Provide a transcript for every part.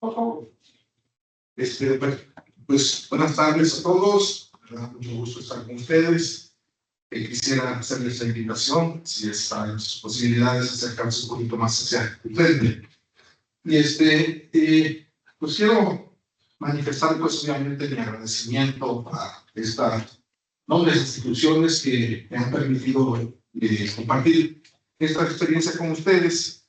Por favor. Bueno, pues buenas tardes a todos. Me da mucho gusto estar con ustedes. Quisiera hacerles la invitación, si está en sus posibilidades, acercarse un poquito más hacia el frente. Y pues quiero manifestar, pues obviamente, mi agradecimiento a estas nobles instituciones que me han permitido compartir esta experiencia con ustedes.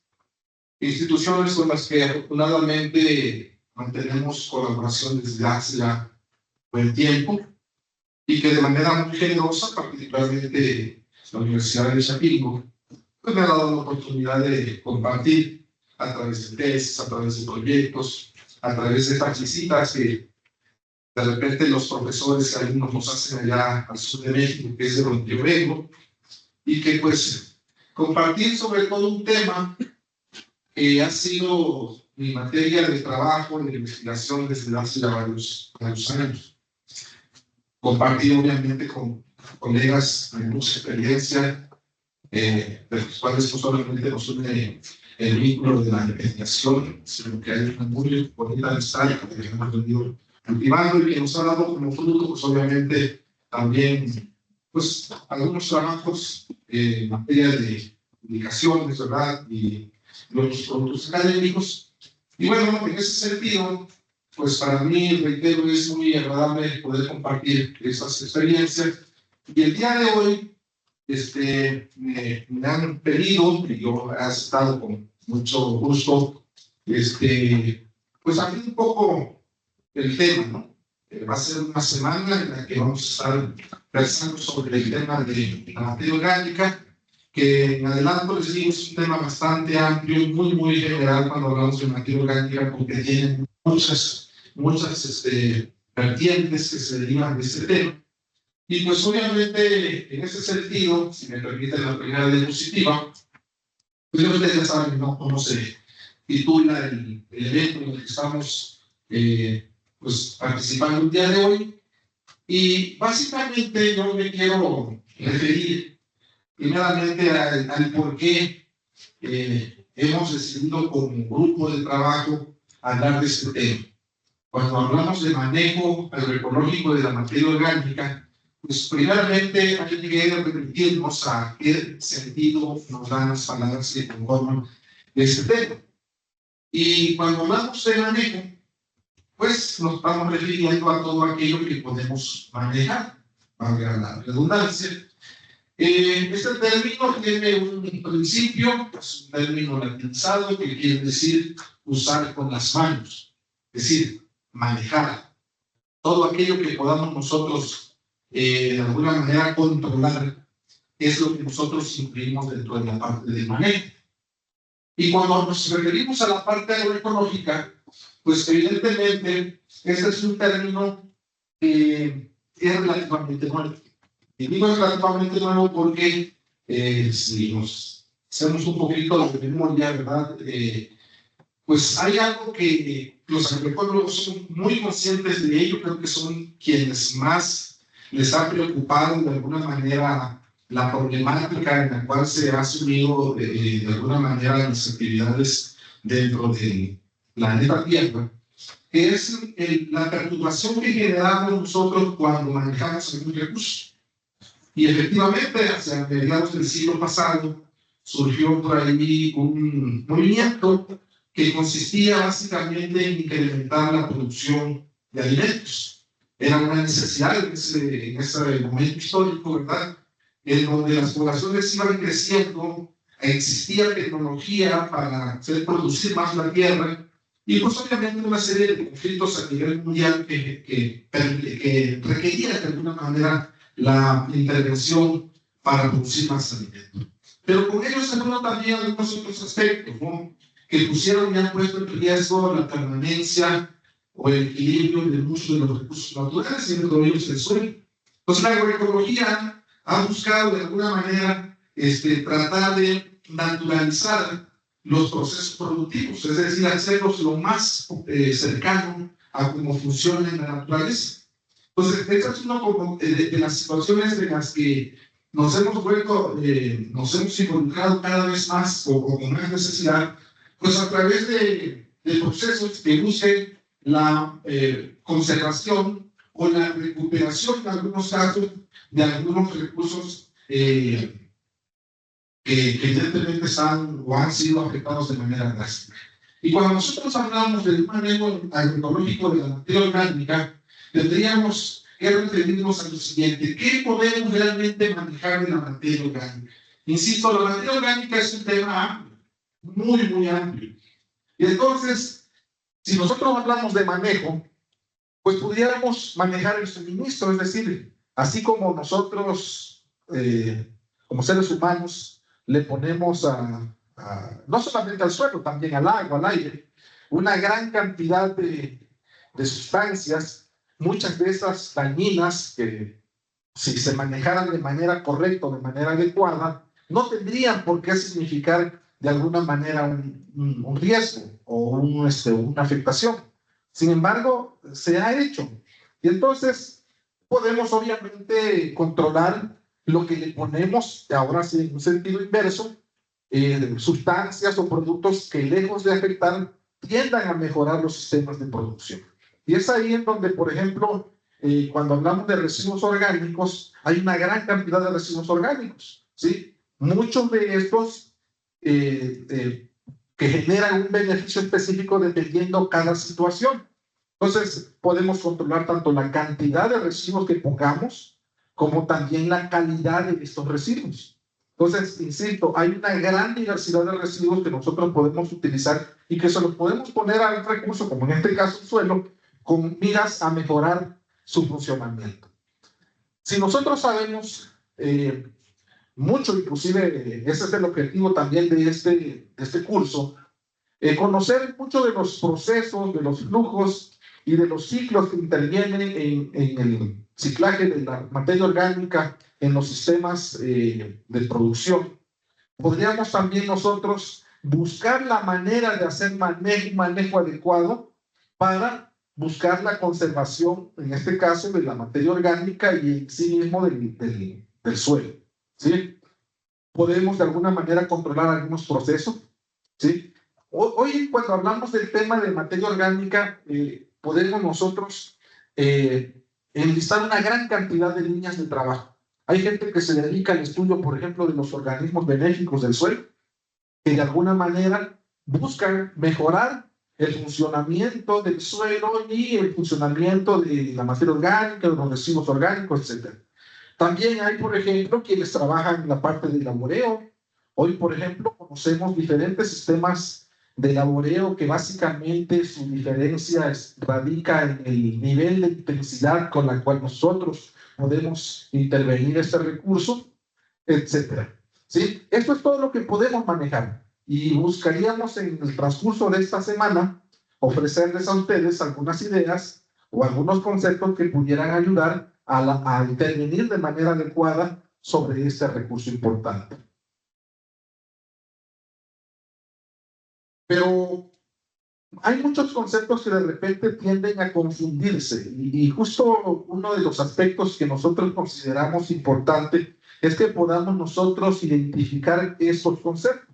Instituciones con las que afortunadamente mantenemos colaboración desde hace ya buen tiempo y que de manera muy generosa, particularmente la Universidad de Chapingo, pues me ha dado la oportunidad de compartir a través de tesis, a través de proyectos, a través de estas visitas que de repente los profesores y alumnos nos hacen allá al sur de México, que es de donde yo vengo, y que pues compartir sobre todo un tema que ha sido mi materia de trabajo, de investigación desde hace ya varios años. Compartir obviamente con colegas de mucha experiencia, de los cuales no solamente nos une el vínculo de la investigación, sino que hay una muy bonita amistad que hemos venido cultivando y que nos ha dado como fruto, pues obviamente también, pues algunos trabajos en materia de publicaciones, ¿verdad? Y los productos académicos. Y bueno, en ese sentido, pues para mí, reitero, es muy agradable poder compartir estas experiencias. Y el día de hoy, me han pedido, y yo he aceptado con mucho gusto, pues abrir un poco el tema, ¿no? Va a ser una semana en la que vamos a estar pensando sobre el tema de la materia orgánica, que en adelanto les digo es un tema bastante amplio, muy general cuando hablamos de materia orgánica, porque tiene muchas vertientes que se derivan de este tema. Y pues obviamente en ese sentido, si me permiten la primera diapositiva, pues ustedes ya saben, ¿no?, cómo se titula el evento en el que estamos pues participando el día de hoy. Y básicamente yo me quiero referir primeramente al por qué hemos decidido como grupo de trabajo hablar de este tema. Cuando hablamos de manejo agroecológico de la materia orgánica, pues primeramente hay que remitirnos a qué sentido nos dan las palabras que conforman este tema. Y cuando hablamos de manejo, pues nos estamos refiriendo a todo aquello que podemos manejar, valga la redundancia. Este término tiene un principio, es un término latinizado que quiere decir usar con las manos, es decir, manejar. Todo aquello que podamos nosotros de alguna manera controlar es lo que nosotros incluimos dentro de la parte del manejo. Y cuando nos referimos a la parte agroecológica, pues evidentemente este es un término que es relativamente nuevo. Y digo es relativamente nuevo porque si nos hacemos un poquito de memoria, ¿verdad? Pues hay algo que los agroecólogos son muy conscientes de ello, creo que son quienes más les ha preocupado de alguna manera la problemática en la cual se ha asumido de alguna manera las actividades dentro del planeta Tierra, que es la perturbación que generamos nosotros cuando manejamos algún recurso. Y efectivamente, hacia mediados del siglo pasado, surgió por ahí un movimiento que consistía básicamente en incrementar la producción de alimentos. Era una necesidad en ese momento histórico, ¿verdad?, en donde las poblaciones iban creciendo, existía tecnología para hacer producir más la tierra, y pues obviamente una serie de conflictos a nivel mundial que requerían de alguna manera la intervención para producir más alimentos. Pero con ello se fueron también algunos otros aspectos, ¿no?, que pusieron y han puesto en riesgo la permanencia o el equilibrio del uso de los recursos naturales, y dentro de ellos el suelo. Entonces la agroecología ha buscado de alguna manera tratar de naturalizar los procesos productivos, es decir, hacerlos lo más cercano a cómo funciona en la naturaleza. Entonces, esta es una de las situaciones en las que nos hemos involucrado cada vez más o con más necesidad, pues a través de de procesos que busquen la conservación o la recuperación en algunos casos de algunos recursos que evidentemente están o han sido afectados de manera drástica. Y cuando nosotros hablamos del manejo agroecológico de la materia orgánica, tendríamos que referirnos a lo siguiente: ¿qué podemos realmente manejar de la materia orgánica? Insisto, la materia orgánica es un tema amplio, muy, muy amplio. Y entonces, si nosotros hablamos de manejo, pues pudiéramos manejar el suministro, es decir, así como nosotros, como seres humanos, le ponemos no solamente al suelo, también al agua, al aire, una gran cantidad de sustancias, muchas de esas dañinas que si se manejaran de manera correcta o de manera adecuada, no tendrían por qué significar de alguna manera un riesgo o una afectación. Sin embargo, se ha hecho. Y entonces podemos obviamente controlar lo que le ponemos, ahora sí en un sentido inverso, sustancias o productos que lejos de afectar tiendan a mejorar los sistemas de producción. Y es ahí en donde, por ejemplo, cuando hablamos de residuos orgánicos, hay una gran cantidad de residuos orgánicos, ¿sí? Muchos de estos que generan un beneficio específico dependiendo cada situación. Entonces, podemos controlar tanto la cantidad de residuos que pongamos, como también la calidad de estos residuos. Entonces, insisto, hay una gran diversidad de residuos que nosotros podemos utilizar y que se los podemos poner al recurso, como en este caso el suelo, con miras a mejorar su funcionamiento. Si nosotros sabemos mucho, inclusive ese es el objetivo también de este curso, conocer mucho de los procesos, de los flujos y de los ciclos que intervienen en el ciclaje de la materia orgánica en los sistemas de producción. Podríamos también nosotros buscar la manera de hacer manejo adecuado para buscar la conservación, en este caso, de la materia orgánica y en sí mismo del suelo, ¿sí? Podemos de alguna manera controlar algunos procesos, ¿sí? Hoy, cuando hablamos del tema de materia orgánica, podemos nosotros enlistar una gran cantidad de líneas de trabajo. Hay gente que se dedica al estudio, por ejemplo, de los organismos benéficos del suelo, que de alguna manera buscan mejorar el funcionamiento del suelo y el funcionamiento de la materia orgánica, de los residuos orgánicos, etc. También hay, por ejemplo, quienes trabajan en la parte de laboreo. Hoy, por ejemplo, conocemos diferentes sistemas de laboreo que básicamente su diferencia radica en el nivel de intensidad con la cual nosotros podemos intervenir este recurso, etc. ¿Sí? Esto es todo lo que podemos manejar y buscaríamos en el transcurso de esta semana ofrecerles a ustedes algunas ideas o algunos conceptos que pudieran ayudar a intervenir de manera adecuada sobre este recurso importante. Pero hay muchos conceptos que de repente tienden a confundirse y justo uno de los aspectos que nosotros consideramos importante es que podamos nosotros identificar estos conceptos.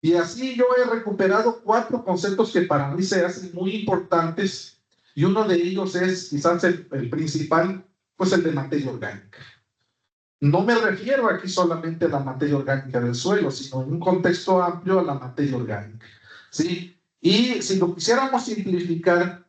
Y así yo he recuperado 4 conceptos que para mí se hacen muy importantes y uno de ellos es quizás el principal, pues el de materia orgánica. No me refiero aquí solamente a la materia orgánica del suelo, sino en un contexto amplio a la materia orgánica, ¿sí? Y si lo quisiéramos simplificar,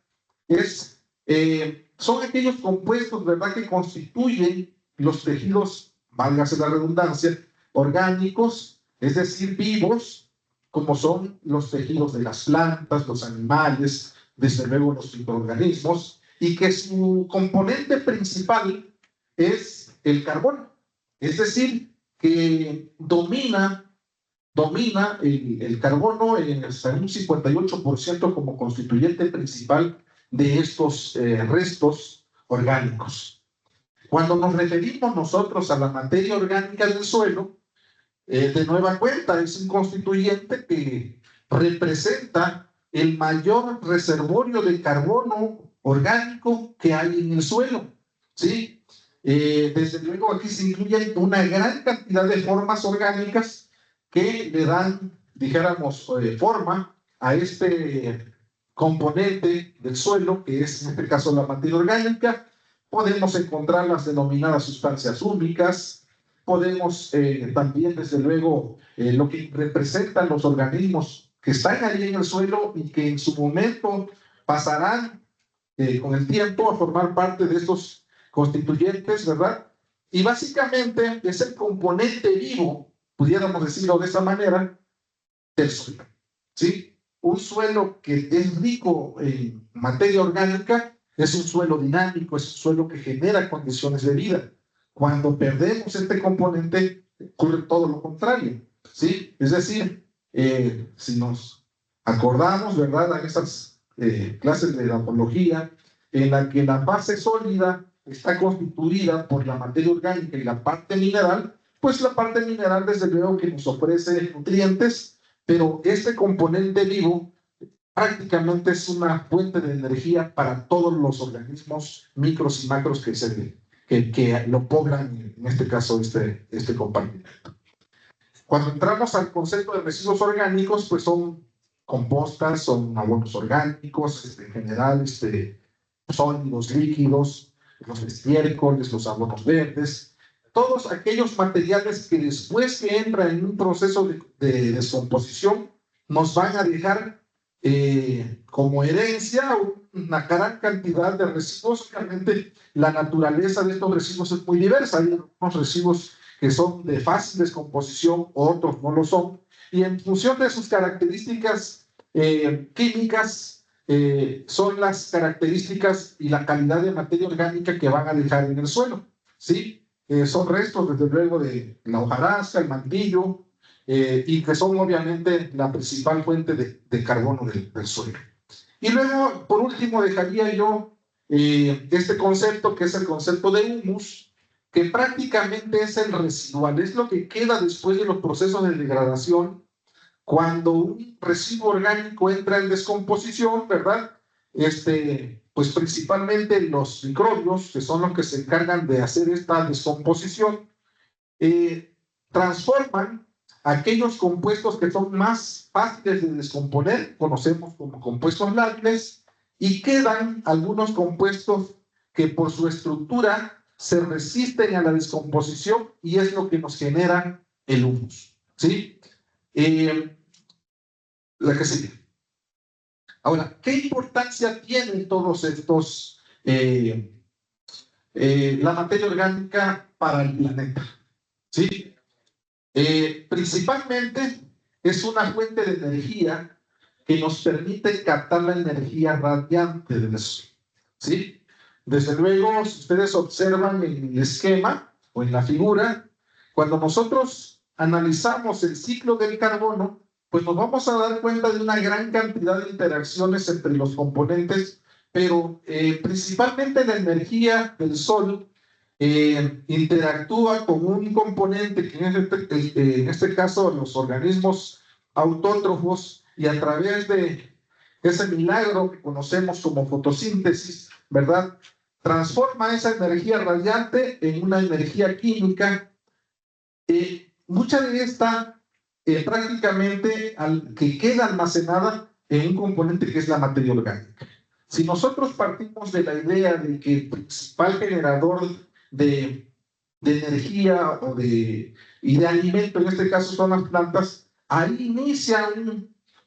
son aquellos compuestos, ¿verdad?, que constituyen los tejidos, válgase la redundancia, orgánicos, es decir, vivos, como son los tejidos de las plantas, los animales, desde luego los microorganismos, y que su componente principal es el carbono. Es decir, que domina el carbono hasta un 58% como constituyente principal de estos restos orgánicos. Cuando nos referimos nosotros a la materia orgánica del suelo, de nueva cuenta es un constituyente que representa el mayor reservorio de carbono orgánico que hay en el suelo, ¿sí? Desde luego aquí se incluyen una gran cantidad de formas orgánicas que le dan, dijéramos, forma a este componente del suelo, que es en este caso la materia orgánica, podemos encontrar las denominadas sustancias húmicas, podemos también, desde luego, lo que representan los organismos que están ahí en el suelo y que en su momento pasarán con el tiempo a formar parte de estos constituyentes, ¿verdad? Y básicamente es el componente vivo, pudiéramos decirlo de esa manera, del suelo, ¿sí? Un suelo que es rico en materia orgánica es un suelo dinámico, es un suelo que genera condiciones de vida. Cuando perdemos este componente, ocurre todo lo contrario, ¿sí? Es decir, si nos acordamos, ¿verdad?, a esas clases de antropología, en la que la base sólida está constituida por la materia orgánica y la parte mineral, pues la parte mineral, desde luego, que nos ofrece nutrientes, pero este componente vivo prácticamente es una fuente de energía para todos los organismos micros y macros que lo poblan, en este caso, este compartimento. Cuando entramos al concepto de residuos orgánicos, pues son compostas, son abonos orgánicos, en general, sólidos, líquidos, los estiércoles, los abonos verdes, todos aquellos materiales que después que entran en un proceso de descomposición nos van a dejar como herencia una gran cantidad de residuos. Obviamente la naturaleza de estos residuos es muy diversa. Hay algunos residuos que son de fácil descomposición, otros no lo son, y en función de sus características químicas son las características y la calidad de materia orgánica que van a dejar en el suelo, ¿sí? Son restos, desde luego, de la hojarasca, el mantillo, y que son obviamente la principal fuente de carbono del suelo. Y luego, por último, dejaría yo este concepto, que es el concepto de humus, que prácticamente es el residual, es lo que queda después de los procesos de degradación. Cuando un residuo orgánico entra en descomposición, ¿verdad? Pues principalmente los microbios, que son los que se encargan de hacer esta descomposición, transforman aquellos compuestos que son más fáciles de descomponer, conocemos como compuestos lábiles, y quedan algunos compuestos que por su estructura se resisten a la descomposición y es lo que nos genera el humus, ¿sí? La que sigue. Ahora, ¿qué importancia tienen todos estos, la materia orgánica para el planeta? ¿Sí? Principalmente es una fuente de energía que nos permite captar la energía radiante del sol, ¿sí? Desde luego, si ustedes observan en el esquema o en la figura, cuando nosotros analizamos el ciclo del carbono, pues nos vamos a dar cuenta de una gran cantidad de interacciones entre los componentes, pero principalmente la energía del sol interactúa con un componente que en este caso los organismos autótrofos, y a través de ese milagro que conocemos como fotosíntesis, ¿verdad?, transforma esa energía radiante en una energía química. Mucha de esta prácticamente que queda almacenada en un componente que es la materia orgánica. Si nosotros partimos de la idea de que el principal generador de energía y de alimento, en este caso son las plantas, ahí inicia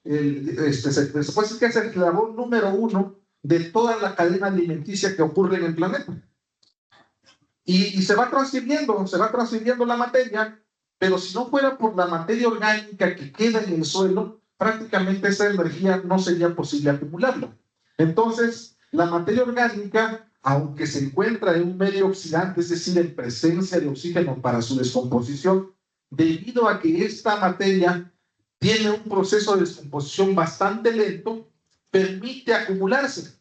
se puede decir que es el eslabón número uno de toda la cadena alimenticia que ocurre en el planeta. Y se va transfiriendo la materia, pero si no fuera por la materia orgánica que queda en el suelo, prácticamente esa energía no sería posible acumularla. Entonces, la materia orgánica, aunque se encuentra en un medio oxidante, es decir, en presencia de oxígeno para su descomposición, debido a que esta materia tiene un proceso de descomposición bastante lento, permite acumularse.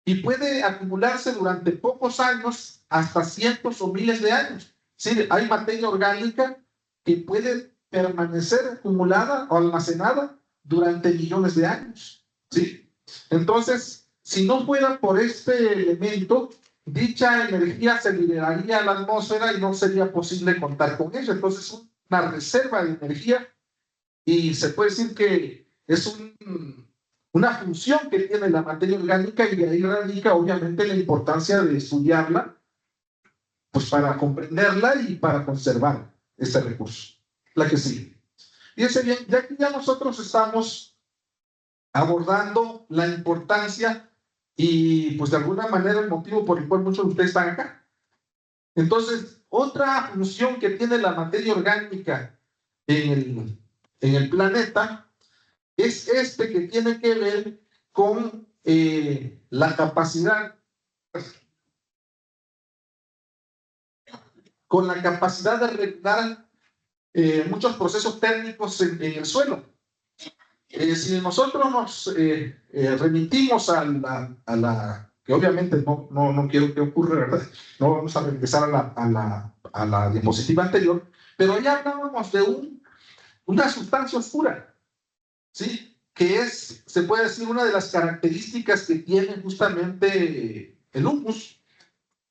Y puede acumularse durante pocos años, hasta cientos o miles de años. Sí, hay materia orgánica que puede permanecer acumulada o almacenada durante millones de años, ¿sí? Entonces, si no fuera por este elemento, dicha energía se liberaría a la atmósfera y no sería posible contar con ella. Entonces, es una reserva de energía y se puede decir que es una función que tiene la materia orgánica, y ahí radica obviamente la importancia de estudiarla, pues para comprenderla y para conservar este recurso. La que sigue. Fíjense bien, ya que ya nosotros estamos abordando la importancia y pues de alguna manera el motivo por el cual muchos de ustedes están acá. Entonces, otra función que tiene la materia orgánica en el planeta es este que tiene que ver con la capacidad, de regular muchos procesos térmicos en el suelo. Si nosotros nos remitimos a la que obviamente no quiero que ocurra, ¿verdad? No vamos a regresar a la diapositiva anterior, pero ya hablábamos de una sustancia oscura, ¿sí? Que es, se puede decir, una de las características que tiene justamente el humus.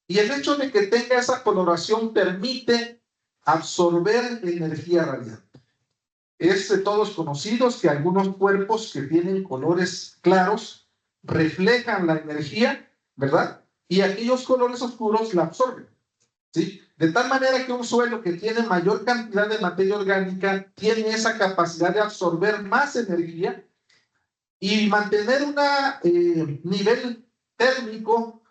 Y el hecho de que tenga esa coloración permite absorber energía radiante. Es de todos conocidos que algunos cuerpos que tienen colores claros reflejan la energía, ¿verdad? Y aquellos colores oscuros la absorben, ¿sí? De tal manera que un suelo que tiene mayor cantidad de materia orgánica tiene esa capacidad de absorber más energía y mantener un nivel térmico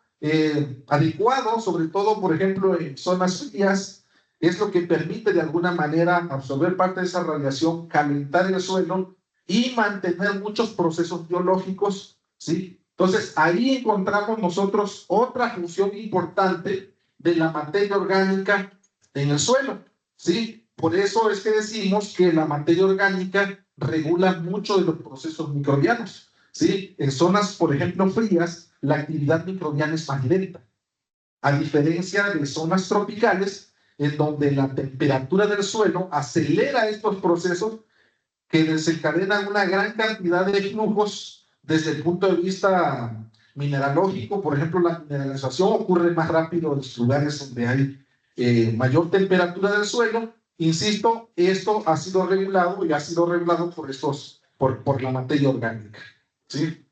adecuado, sobre todo, por ejemplo, en zonas frías, es lo que permite de alguna manera absorber parte de esa radiación, calentar el suelo y mantener muchos procesos biológicos, ¿sí? Entonces, ahí encontramos nosotros otra función importante de la materia orgánica en el suelo, ¿sí? Por eso es que decimos que la materia orgánica regula mucho de los procesos microbianos, ¿sí? En zonas, por ejemplo, frías, la actividad microbiana es más lenta, a diferencia de zonas tropicales, en donde la temperatura del suelo acelera estos procesos que desencadenan una gran cantidad de flujos desde el punto de vista mineralógico. Por ejemplo, la mineralización ocurre más rápido en los lugares donde hay mayor temperatura del suelo. Insisto, esto ha sido regulado y ha sido regulado por la materia orgánica, ¿sí?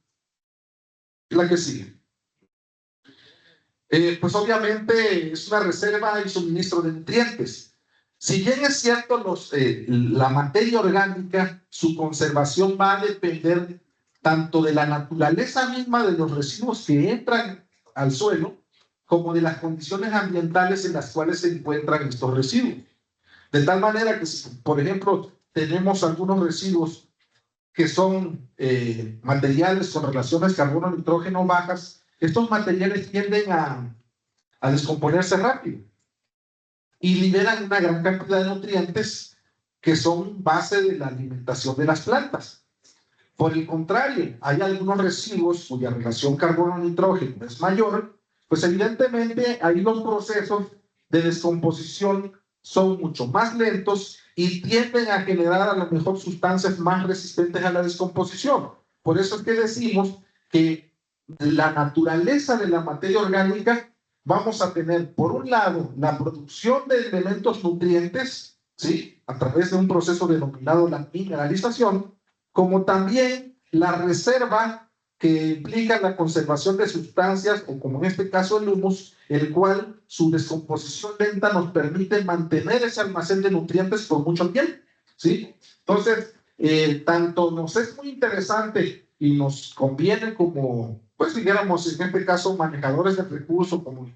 La que sigue. Pues obviamente es una reserva y suministro de nutrientes. Si bien es cierto, la materia orgánica, su conservación va a depender tanto de la naturaleza misma de los residuos que entran al suelo, como de las condiciones ambientales en las cuales se encuentran estos residuos. De tal manera que, si, por ejemplo, tenemos algunos residuos que son materiales con relaciones carbono-nitrógeno bajas, estos materiales tienden a descomponerse rápido y liberan una gran cantidad de nutrientes que son base de la alimentación de las plantas. Por el contrario, hay algunos residuos cuya relación carbono-nitrógeno es mayor, pues evidentemente ahí los procesos de descomposición son mucho más lentos y tienden a generar a lo mejor sustancias más resistentes a la descomposición. Por eso es que decimos que la naturaleza de la materia orgánica, vamos a tener, por un lado, la producción de elementos nutrientes, ¿sí? A través de un proceso denominado la mineralización, como también la reserva que implica la conservación de sustancias, o como en este caso el humus, el cual su descomposición lenta nos permite mantener ese almacén de nutrientes por mucho tiempo, ¿sí? Entonces, tanto nos es muy interesante y nos conviene como, pues dijéramos, en este caso, manejadores de recursos, como,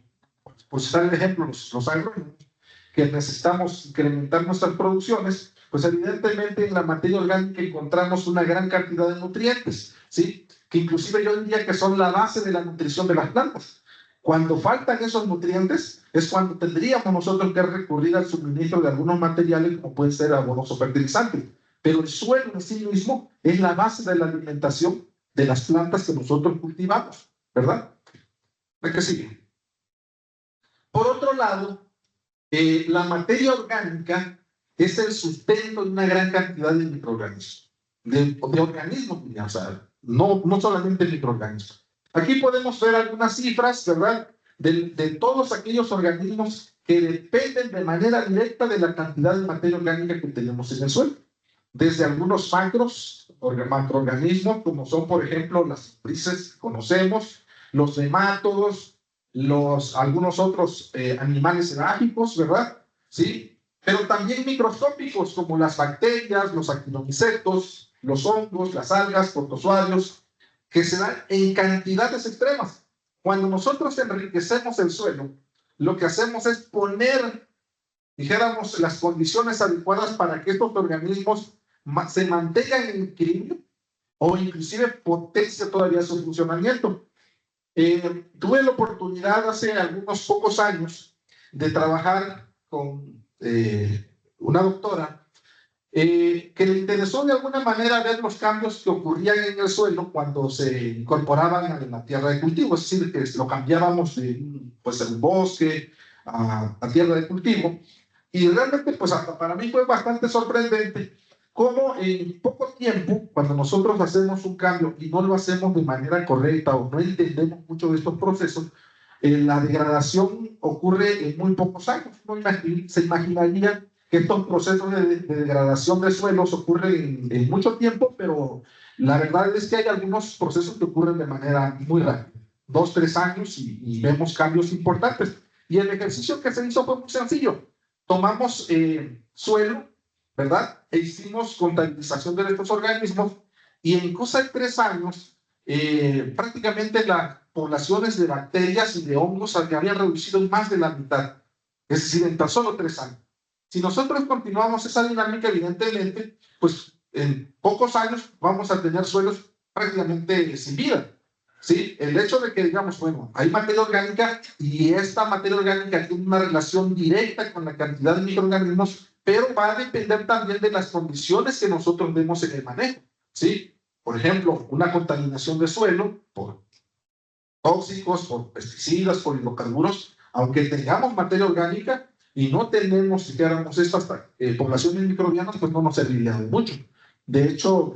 por citar el ejemplo, los agrónomos, que necesitamos incrementar nuestras producciones, pues evidentemente en la materia orgánica encontramos una gran cantidad de nutrientes, ¿sí? Que inclusive yo diría que son la base de la nutrición de las plantas. Cuando faltan esos nutrientes es cuando tendríamos nosotros que recurrir al suministro de algunos materiales como pueden ser abonos o fertilizantes. Pero el suelo en sí mismo es la base de la alimentación de las plantas que nosotros cultivamos, ¿verdad? ¿De qué sigue? Por otro lado, la materia orgánica es el sustento de una gran cantidad de microorganismos, de organismos, o sea, no solamente microorganismos. Aquí podemos ver algunas cifras, ¿verdad? De todos aquellos organismos que dependen de manera directa de la cantidad de materia orgánica que tenemos en el suelo. Desde algunos macros, macroorganismos, como son, por ejemplo, las lombrices que conocemos, los nemátodos, algunos otros animales edáficos, ¿verdad? ¿Sí? Pero también microscópicos, como las bacterias, los actinomycetos, los hongos, las algas, protozoarios, que se dan en cantidades extremas. Cuando nosotros enriquecemos el suelo, lo que hacemos es poner, dijéramos, las condiciones adecuadas para que estos organismos se mantengan en equilibrio o inclusive potencia todavía su funcionamiento. Tuve la oportunidad hace algunos pocos años de trabajar con una doctora que le interesó de alguna manera ver los cambios que ocurrían en el suelo cuando se incorporaban a la tierra de cultivo, es decir, que lo cambiábamos de pues, un bosque a tierra de cultivo. Y realmente, pues hasta para mí fue bastante sorprendente cómo en poco tiempo, cuando nosotros hacemos un cambio y no lo hacemos de manera correcta o no entendemos mucho de estos procesos, la degradación ocurre en muy pocos años. Uno se imaginaría que estos procesos de degradación de suelos ocurren en mucho tiempo, pero la verdad es que hay algunos procesos que ocurren de manera muy rápida, 2, 3 años y vemos cambios importantes. Y el ejercicio que se hizo fue muy sencillo. Tomamos suelo, ¿verdad? E hicimos contabilización de estos organismos y en cosa de 3 años prácticamente las poblaciones de bacterias y de hongos se habían reducido en más de la mitad, es decir, en tan solo 3 años. Si nosotros continuamos esa dinámica, evidentemente, pues en pocos años vamos a tener suelos prácticamente sin vida. ¿Sí? El hecho de que digamos, bueno, hay materia orgánica y esta materia orgánica tiene una relación directa con la cantidad de microorganismos, pero va a depender también de las condiciones que nosotros demos en el manejo. ¿Sí? Por ejemplo, una contaminación de suelo por tóxicos, por pesticidas, por hidrocarburos, aunque tengamos materia orgánica y no tenemos, dijéramos, estas poblaciones microbianas, pues no nos serviría de mucho. De hecho,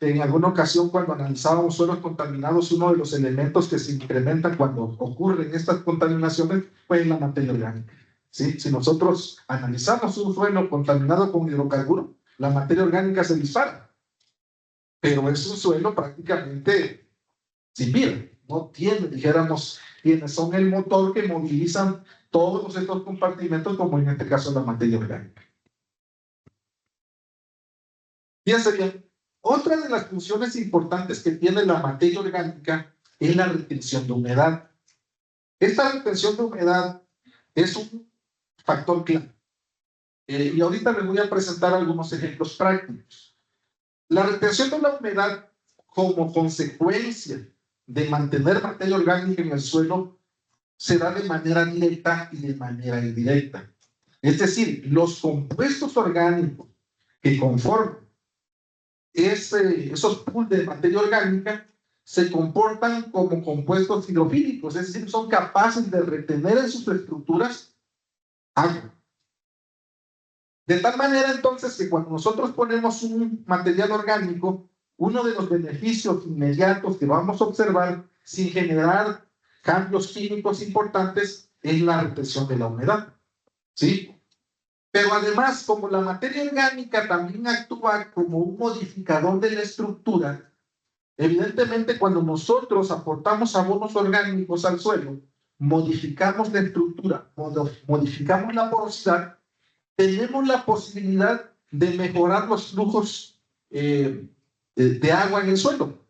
en alguna ocasión cuando analizábamos suelos contaminados, uno de los elementos que se incrementan cuando ocurren estas contaminaciones fue la materia orgánica. ¿Sí? Si nosotros analizamos un suelo contaminado con hidrocarburo, la materia orgánica se dispara, pero es un suelo prácticamente sin vida. No tiene, dijéramos, quienes son el motor que movilizan todos estos compartimentos, como en este caso la materia orgánica. Fíjense bien, otra de las funciones importantes que tiene la materia orgánica es la retención de humedad. Esta retención de humedad es un factor clave. Y ahorita les voy a presentar algunos ejemplos prácticos. La retención de la humedad como consecuencia de mantener materia orgánica en el suelo se da de manera directa y de manera indirecta. Es decir, los compuestos orgánicos que conforman esos pools de materia orgánica se comportan como compuestos hidrofílicos, es decir, son capaces de retener en sus estructuras agua. De tal manera entonces que cuando nosotros ponemos un material orgánico, uno de los beneficios inmediatos que vamos a observar sin generar cambios químicos importantes es la retención de la humedad. ¿Sí? Pero además, como la materia orgánica también actúa como un modificador de la estructura, evidentemente cuando nosotros aportamos abonos orgánicos al suelo, modificamos la estructura, modificamos la porosidad, tenemos la posibilidad de mejorar los flujos de agua en el suelo,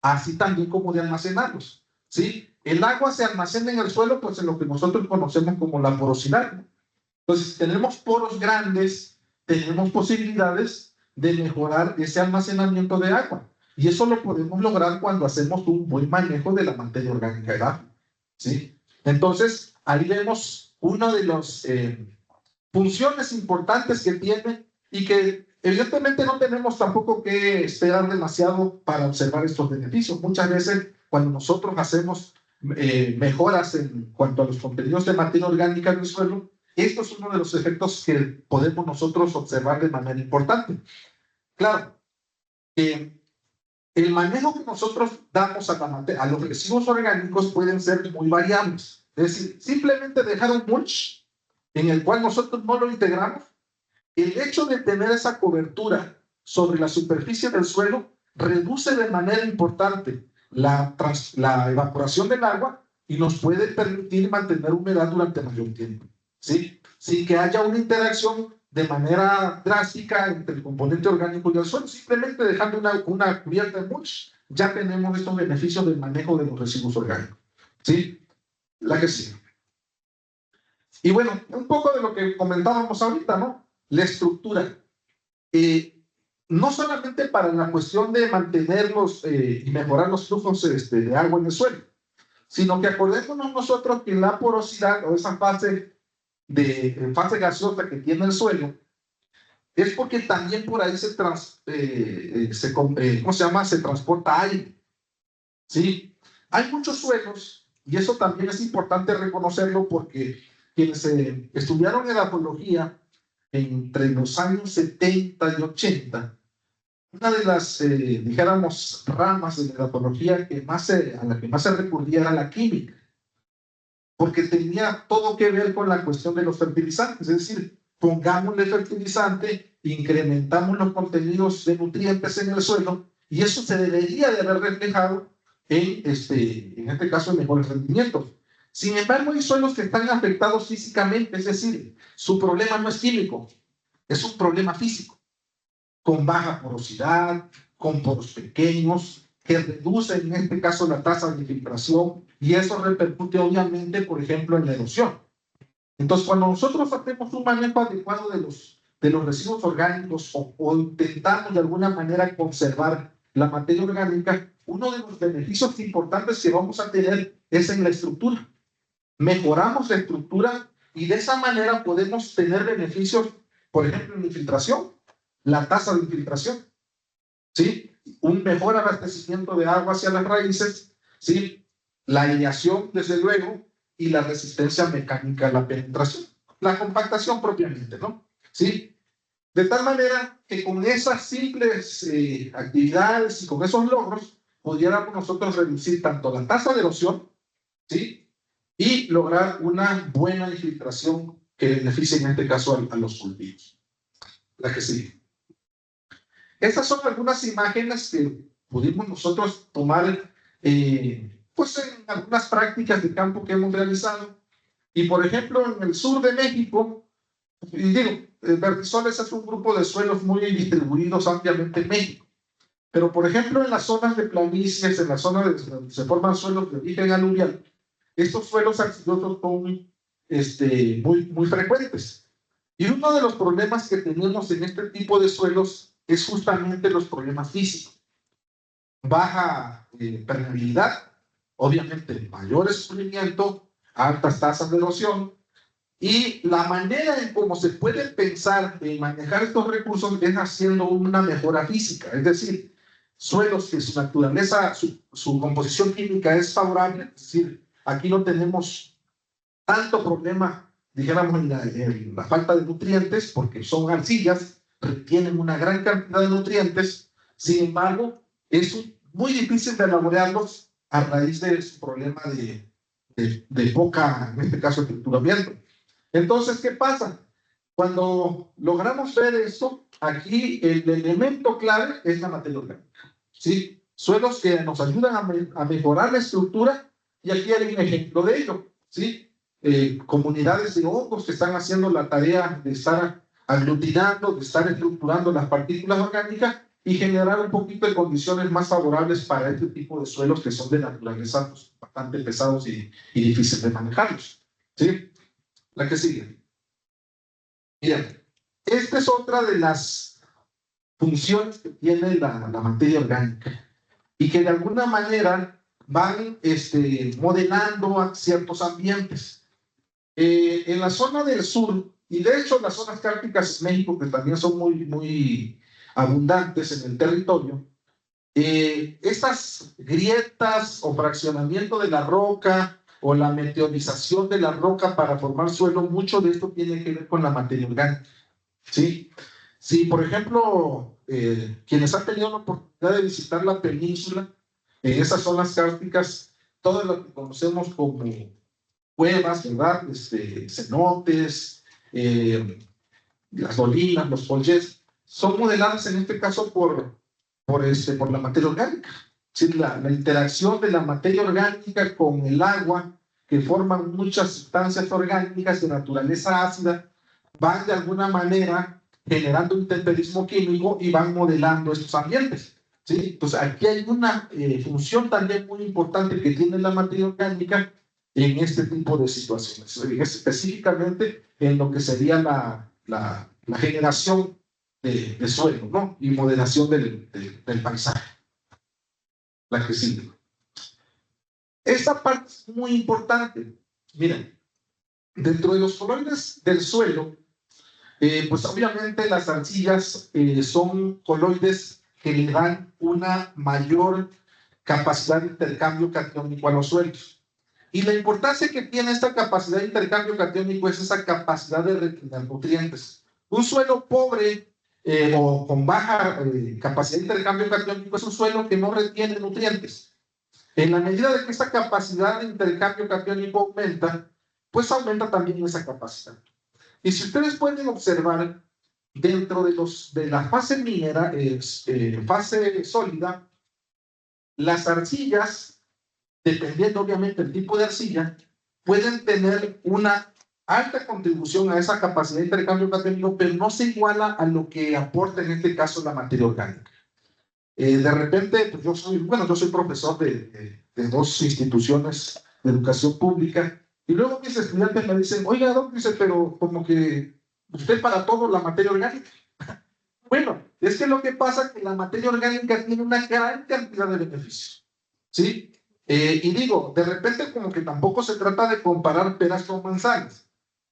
así también como de almacenarlos. ¿Sí? El agua se almacena en el suelo, pues en lo que nosotros conocemos como la porosidad, ¿no? Entonces, si tenemos poros grandes, tenemos posibilidades de mejorar ese almacenamiento de agua. Y eso lo podemos lograr cuando hacemos un buen manejo de la materia orgánica del agua. ¿Sí? Entonces, ahí vemos una de las funciones importantes que tiene y que evidentemente no tenemos tampoco que esperar demasiado para observar estos beneficios. Muchas veces, cuando nosotros hacemos mejoras en cuanto a los contenidos de materia orgánica del suelo, esto es uno de los efectos que podemos nosotros observar de manera importante. Claro, el manejo que nosotros damos a los residuos orgánicos pueden ser muy variables. Es decir, simplemente dejar un mulch en el cual nosotros no lo integramos, el hecho de tener esa cobertura sobre la superficie del suelo reduce de manera importante la evaporación del agua y nos puede permitir mantener humedad durante mayor tiempo, ¿sí? Sin que haya una interacción de manera drástica entre el componente orgánico y el suelo, simplemente dejando una cubierta de mulch, ya tenemos estos beneficios del manejo de los residuos orgánicos, ¿sí? La que sigue. Y bueno, un poco de lo que comentábamos ahorita, ¿no? La estructura. No solamente para la cuestión de mantenerlos y mejorar los flujos de agua en el suelo, sino que acordémonos nosotros que la porosidad o esa fase gaseosa que tiene el suelo es porque también por ahí se transporta aire, ¿sí? Hay muchos suelos, y eso también es importante reconocerlo porque quienes estudiaron edatología entre los años 70 y 80, una de las, dijéramos, ramas de la edatología a la que más se recurría era la química, porque tenía todo que ver con la cuestión de los fertilizantes, es decir, pongámosle fertilizante, incrementamos los contenidos de nutrientes en el suelo, y eso se debería de haber reflejado en este caso, en mejores rendimientos. Sin embargo, hay suelos que están afectados físicamente, es decir, su problema no es químico, es un problema físico, con baja porosidad, con poros pequeños, que reducen en este caso la tasa de infiltración, y eso repercute obviamente, por ejemplo, en la erosión. Entonces, cuando nosotros hacemos un manejo adecuado de los residuos orgánicos o intentamos de alguna manera conservar la materia orgánica, uno de los beneficios importantes que vamos a tener es en la estructura. Mejoramos la estructura y de esa manera podemos tener beneficios, por ejemplo, en la infiltración, la tasa de infiltración, ¿sí? Un mejor abastecimiento de agua hacia las raíces, ¿sí? La aireación, desde luego, y la resistencia mecánica a la penetración, la compactación propiamente, ¿no? ¿Sí? De tal manera que con esas simples actividades y con esos logros, pudiéramos nosotros reducir tanto la tasa de erosión, ¿sí? Y lograr una buena infiltración que beneficie en este caso a los cultivos. La que sigue. Estas son algunas imágenes que pudimos nosotros tomar pues en algunas prácticas de campo que hemos realizado. Y por ejemplo, en el sur de México, y digo, Vertisoles es un grupo de suelos muy distribuidos ampliamente en México. Pero por ejemplo, en las zonas de planicies, en las zonas donde se forman suelos de origen aluvial, estos suelos arcillosos son muy frecuentes. Y uno de los problemas que tenemos en este tipo de suelos es justamente los problemas físicos. Baja permeabilidad, obviamente mayor escurrimiento, altas tasas de erosión, y la manera en cómo se puede pensar en manejar estos recursos es haciendo una mejora física, es decir, suelos que su naturaleza, su composición química es favorable, es decir, aquí no tenemos tanto problema, dijéramos, en la falta de nutrientes, porque son arcillas, retienen una gran cantidad de nutrientes, sin embargo, es muy difícil de elaborarlos a raíz de su problema de poca, en este caso, estructuramiento. Entonces, ¿qué pasa? Cuando logramos ver esto, aquí el elemento clave es la materia orgánica, ¿sí? Suelos que nos ayudan a mejorar la estructura, y aquí hay un ejemplo de ello, ¿sí? Comunidades de hongos que están haciendo la tarea de estar aglutinando, de estar estructurando las partículas orgánicas y generar un poquito de condiciones más favorables para este tipo de suelos que son de naturaleza pues, bastante pesados y difíciles de manejarlos, ¿sí? La que sigue. Miren, esta es otra de las funciones que tiene la materia orgánica y que de alguna manera van modelando a ciertos ambientes. En la zona del sur, y de hecho las zonas cálcicas en México, que también son muy abundantes en el territorio, estas grietas o fraccionamiento de la roca o la meteorización de la roca para formar suelo, mucho de esto tiene que ver con la materia orgánica, ¿sí? Si, por ejemplo, quienes han tenido la oportunidad de visitar la península, en esas zonas cálcicas, todo lo que conocemos como cuevas, ¿verdad? Cenotes, las dolinas, los follets, son modeladas en este caso por la materia orgánica. Sí, la interacción de la materia orgánica con el agua, que forman muchas sustancias orgánicas de naturaleza ácida, van de alguna manera generando un temperismo químico y van modelando estos ambientes. ¿Sí? Entonces, aquí hay una función también muy importante que tiene la materia orgánica en este tipo de situaciones, específicamente en lo que sería la generación de suelo, ¿no? Y modelación del paisaje, la que sigue. Esta parte es muy importante. Miren, dentro de los coloides del suelo, pues obviamente las arcillas son coloides que le dan una mayor capacidad de intercambio catiónico a los suelos. Y la importancia que tiene esta capacidad de intercambio catiónico es esa capacidad de retener nutrientes. Un suelo pobre o con baja capacidad de intercambio catiónico es un suelo que no retiene nutrientes. En la medida de que esta capacidad de intercambio catiónico aumenta, pues aumenta también esa capacidad. Y si ustedes pueden observar, dentro de la fase minera, fase sólida, las arcillas, dependiendo obviamente del tipo de arcilla, pueden tener una alta contribución a esa capacidad de intercambio catiónico, pero no se iguala a lo que aporta en este caso la materia orgánica. De repente, pues yo soy profesor de dos instituciones de educación pública, y luego mis estudiantes me dicen, oiga, doctor, dice, pero como que usted para todo la materia orgánica. Bueno, es que lo que pasa es que la materia orgánica tiene una gran cantidad de beneficios, ¿sí? Y digo, de repente como que tampoco se trata de comparar peras con manzanas,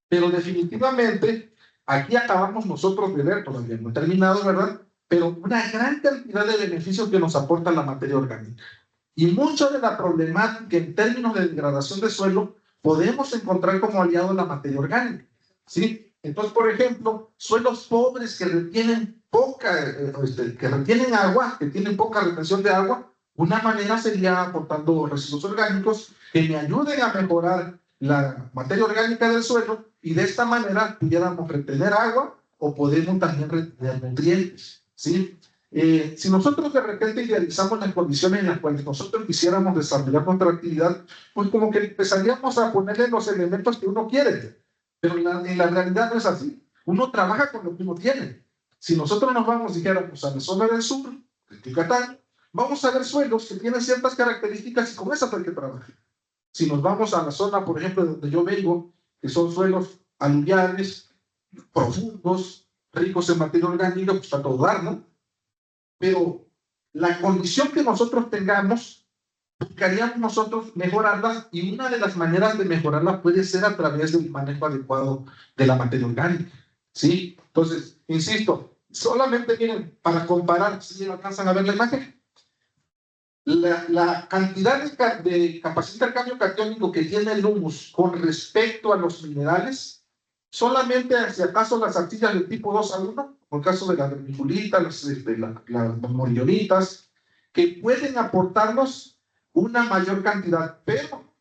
pero definitivamente aquí acabamos nosotros de ver, todavía no he terminado, ¿verdad? Pero una gran cantidad de beneficios que nos aporta la materia orgánica. Y mucha de la problemática en términos de degradación de suelo podemos encontrar como aliado la materia orgánica, ¿sí? Entonces, por ejemplo, suelos pobres que retienen que retienen agua, que tienen poca retención de agua, una manera sería aportando residuos orgánicos que me ayuden a mejorar la materia orgánica del suelo, y de esta manera pudiéramos retener agua o podemos también retener nutrientes, ¿sí? Si nosotros de repente idealizamos las condiciones en las cuales nosotros quisiéramos desarrollar nuestra actividad, pues como que empezaríamos a ponerle los elementos que uno quiere, pero en la realidad no es así. Uno trabaja con lo que uno tiene. Si nosotros nos vamos, dijéramos, a la zona del sur, de Yucatán, vamos a ver suelos que tienen ciertas características y con esas hay que trabajar. Si nos vamos a la zona, por ejemplo, de donde yo vengo, que son suelos aluviales, profundos, ricos en materia orgánica, pues a todo dar, ¿no? Pero la condición que nosotros tengamos, buscaríamos nosotros mejorarla, y una de las maneras de mejorarla puede ser a través del manejo adecuado de la materia orgánica, ¿sí? Entonces, insisto, solamente miren, para comparar, si alcanzan a ver la imagen, la cantidad de capacidad de intercambio catiónico que tiene el humus con respecto a los minerales, solamente si acaso las arcillas del tipo 2A1, por el caso de la vermiculita, las morionitas, que pueden aportarnos una mayor cantidad, pero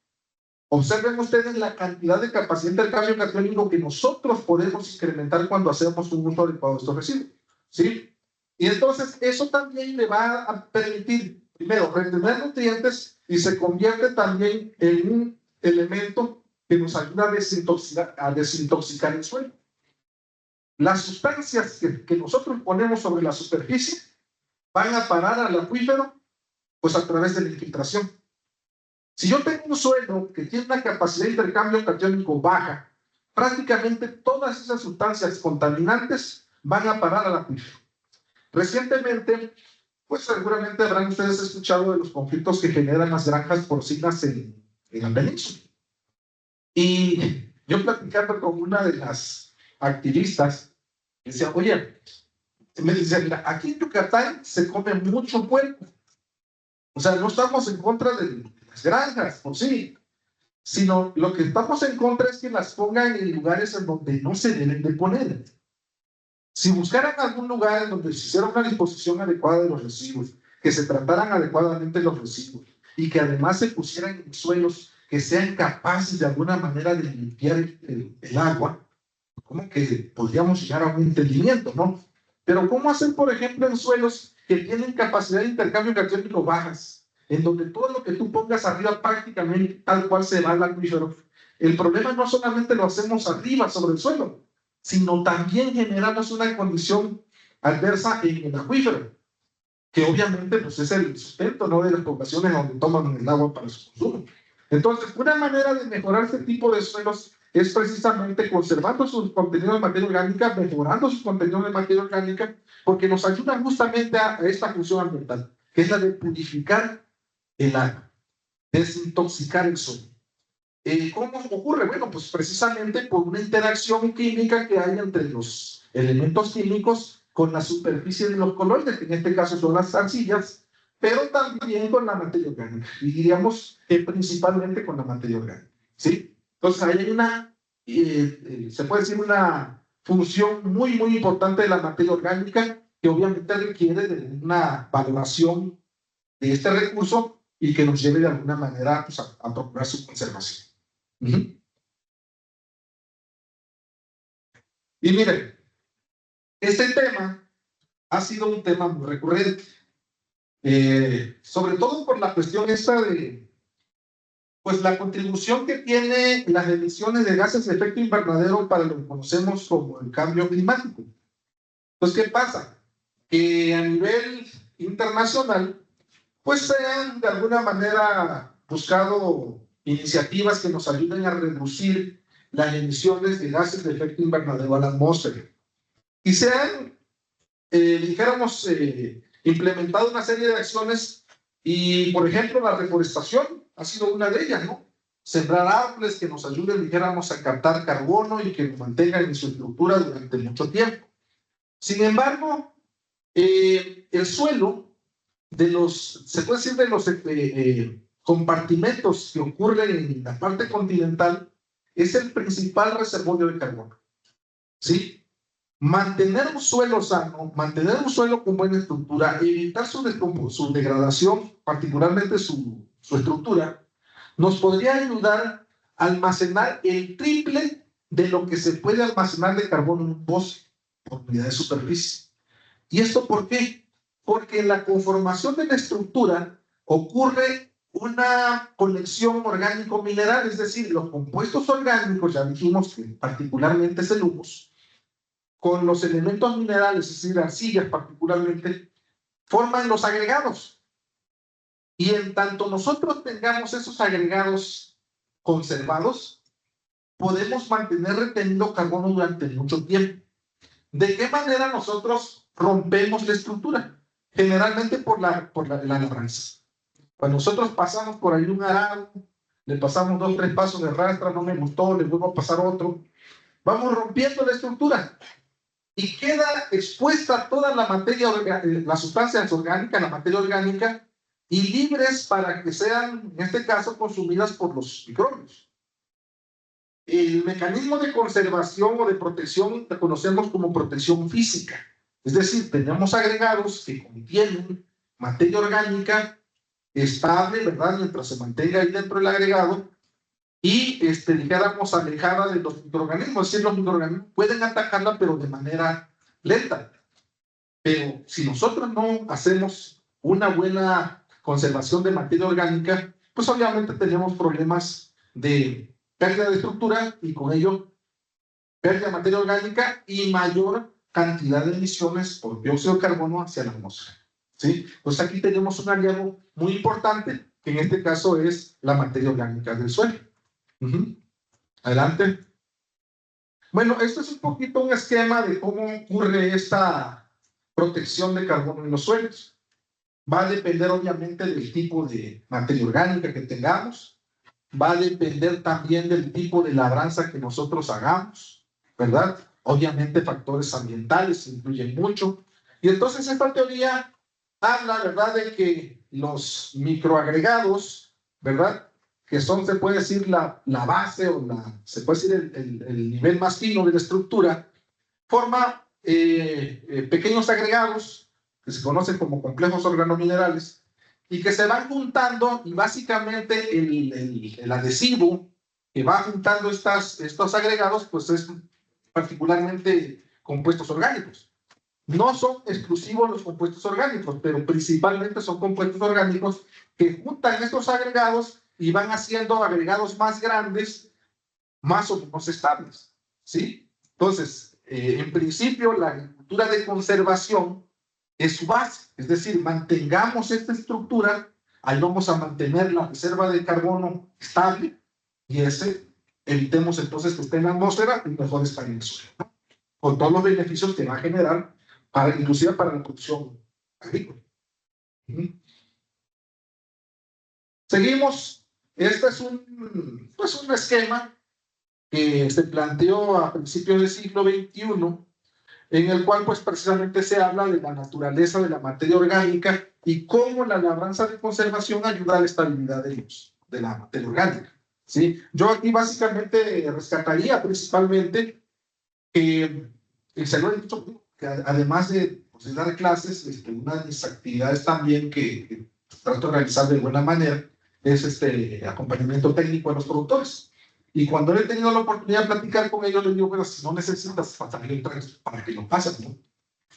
observen ustedes la cantidad de capacidad de intercambio catiónico que nosotros podemos incrementar cuando hacemos un uso adecuado de estos residuos, ¿sí? Y entonces eso también le va a permitir, primero, retener nutrientes, y se convierte también en un elemento que nos ayuda a desintoxicar el suelo. Las sustancias que nosotros ponemos sobre la superficie van a parar al acuífero, pues a través de la infiltración. Si yo tengo un suelo que tiene una capacidad de intercambio catiónico baja, prácticamente todas esas sustancias contaminantes van a parar al acuífero. Recientemente, pues seguramente habrán ustedes escuchado de los conflictos que generan las granjas porcinas en la península. Y yo platicando con una de las activistas, decía, oye, me dice, mira, aquí en Yucatán se come mucho puerco. O sea, no estamos en contra de las granjas, por sí, sino lo que estamos en contra es que las pongan en lugares en donde no se deben de poner. Si buscaran algún lugar en donde se hiciera una disposición adecuada de los residuos, que se trataran adecuadamente los residuos, y que además se pusieran en suelos que sean capaces de alguna manera de limpiar el agua, como que podríamos llegar a un entendimiento, ¿no? Pero ¿cómo hacer, por ejemplo, en suelos que tienen capacidad de intercambio catiónico bajas, en donde todo lo que tú pongas arriba prácticamente tal cual se va al acuífero? El problema no solamente lo hacemos arriba sobre el suelo, sino también generamos una condición adversa en el acuífero, que obviamente pues, es el sustento, ¿no?, de las poblaciones donde toman el agua para su consumo. Entonces, una manera de mejorar este tipo de suelos es precisamente conservando sus contenidos de materia orgánica, mejorando sus contenidos de materia orgánica, porque nos ayudan justamente a esta función ambiental, que es la de purificar el agua, desintoxicar el suelo. ¿Cómo ocurre? Bueno, pues precisamente por una interacción química que hay entre los elementos químicos con la superficie de los coloides, que en este caso son las arcillas, pero también con la materia orgánica, y diríamos que principalmente con la materia orgánica, ¿sí? Entonces ahí hay una, se puede decir, una función muy, muy importante de la materia orgánica, que obviamente requiere de una valoración de este recurso y que nos lleve de alguna manera pues, a procurar su conservación. Uh-huh. Y miren, este tema ha sido un tema muy recurrente, sobre todo por la cuestión esta de, pues, la contribución que tiene las emisiones de gases de efecto invernadero para lo que conocemos como el cambio climático. Entonces, ¿qué pasa? Que a nivel internacional, pues se han de alguna manera buscado iniciativas que nos ayuden a reducir las emisiones de gases de efecto invernadero a la atmósfera. Y se han, dijéramos, implementado una serie de acciones y, por ejemplo, la reforestación ha sido una de ellas, ¿no? Sembrar árboles que nos ayuden, dijéramos, a captar carbono y que nos mantengan en su estructura durante mucho tiempo. Sin embargo, el suelo, se puede decir de los compartimentos que ocurren en la parte continental, es el principal reservorio de carbono, ¿sí? Mantener un suelo sano, mantener un suelo con buena estructura, evitar su degradación, particularmente su estructura, nos podría ayudar a almacenar el triple de lo que se puede almacenar de carbono en un bosque por unidad de superficie. ¿Y esto por qué? Porque en la conformación de la estructura ocurre una conexión orgánico-mineral, es decir, los compuestos orgánicos, ya dijimos que particularmente es el humus, con los elementos minerales, es decir, arcillas particularmente, forman los agregados. Y en tanto nosotros tengamos esos agregados conservados, podemos mantener retenido carbono durante mucho tiempo. ¿De qué manera nosotros rompemos la estructura? Generalmente por la labranza. Cuando nosotros pasamos por ahí un arado, le pasamos 2 o 3 pasos de rastra, no me gustó, le vuelvo a pasar otro, vamos rompiendo la estructura y queda expuesta toda la materia, las sustancias orgánicas, la materia orgánica, y libres para que sean, en este caso, consumidas por los microbios. El mecanismo de conservación o de protección lo conocemos como protección física. Es decir, tenemos agregados que contienen materia orgánica estable, ¿verdad?, mientras se mantenga ahí dentro del agregado, y dijéramos alejada de los microorganismos. Es decir, los microorganismos pueden atacarla, pero de manera lenta. Pero si nosotros no hacemos una buena conservación de materia orgánica, pues obviamente tenemos problemas de pérdida de estructura y con ello pérdida de materia orgánica y mayor cantidad de emisiones por dióxido de carbono hacia la atmósfera, ¿sí? Pues aquí tenemos un aliado muy importante, que en este caso es la materia orgánica del suelo. Adelante. Bueno, esto es un poquito un esquema de cómo ocurre esta protección de carbono en los suelos. Va a depender obviamente del tipo de materia orgánica que tengamos, va a depender también del tipo de labranza que nosotros hagamos, ¿verdad? Obviamente factores ambientales influyen mucho. Y entonces esta teoría habla, ¿verdad?, de que los microagregados, ¿verdad?, que son, se puede decir, la base o se puede decir el nivel más fino de la estructura, forma pequeños agregados que se conocen como complejos organominerales y que se van juntando, y básicamente el adhesivo que va juntando estos agregados pues es particularmente compuestos orgánicos. No son exclusivos los compuestos orgánicos, pero principalmente son compuestos orgánicos que juntan estos agregados y van haciendo agregados más grandes, más o menos estables, ¿sí? Entonces, en principio, la agricultura de conservación es su base, es decir, mantengamos esta estructura, ahí vamos a mantener la reserva de carbono estable y evitemos entonces que esté en la atmósfera y mejor estar en el suelo, ¿no? Con todos los beneficios que va a generar, inclusive para la producción agrícola. Seguimos. Este es un esquema que se planteó a principios del siglo XXI, en el cual pues precisamente se habla de la naturaleza de la materia orgánica y cómo la labranza de conservación ayuda a la estabilidad de la materia orgánica, ¿sí? Yo aquí básicamente rescataría principalmente que, se lo he dicho, que además de, pues, de dar clases, una de mis actividades también que trato de realizar de buena manera es acompañamiento técnico a los productores. Y cuando he tenido la oportunidad de platicar con ellos, les digo, bueno, si no necesitas pasar el tránsito para que lo pases, ¿no?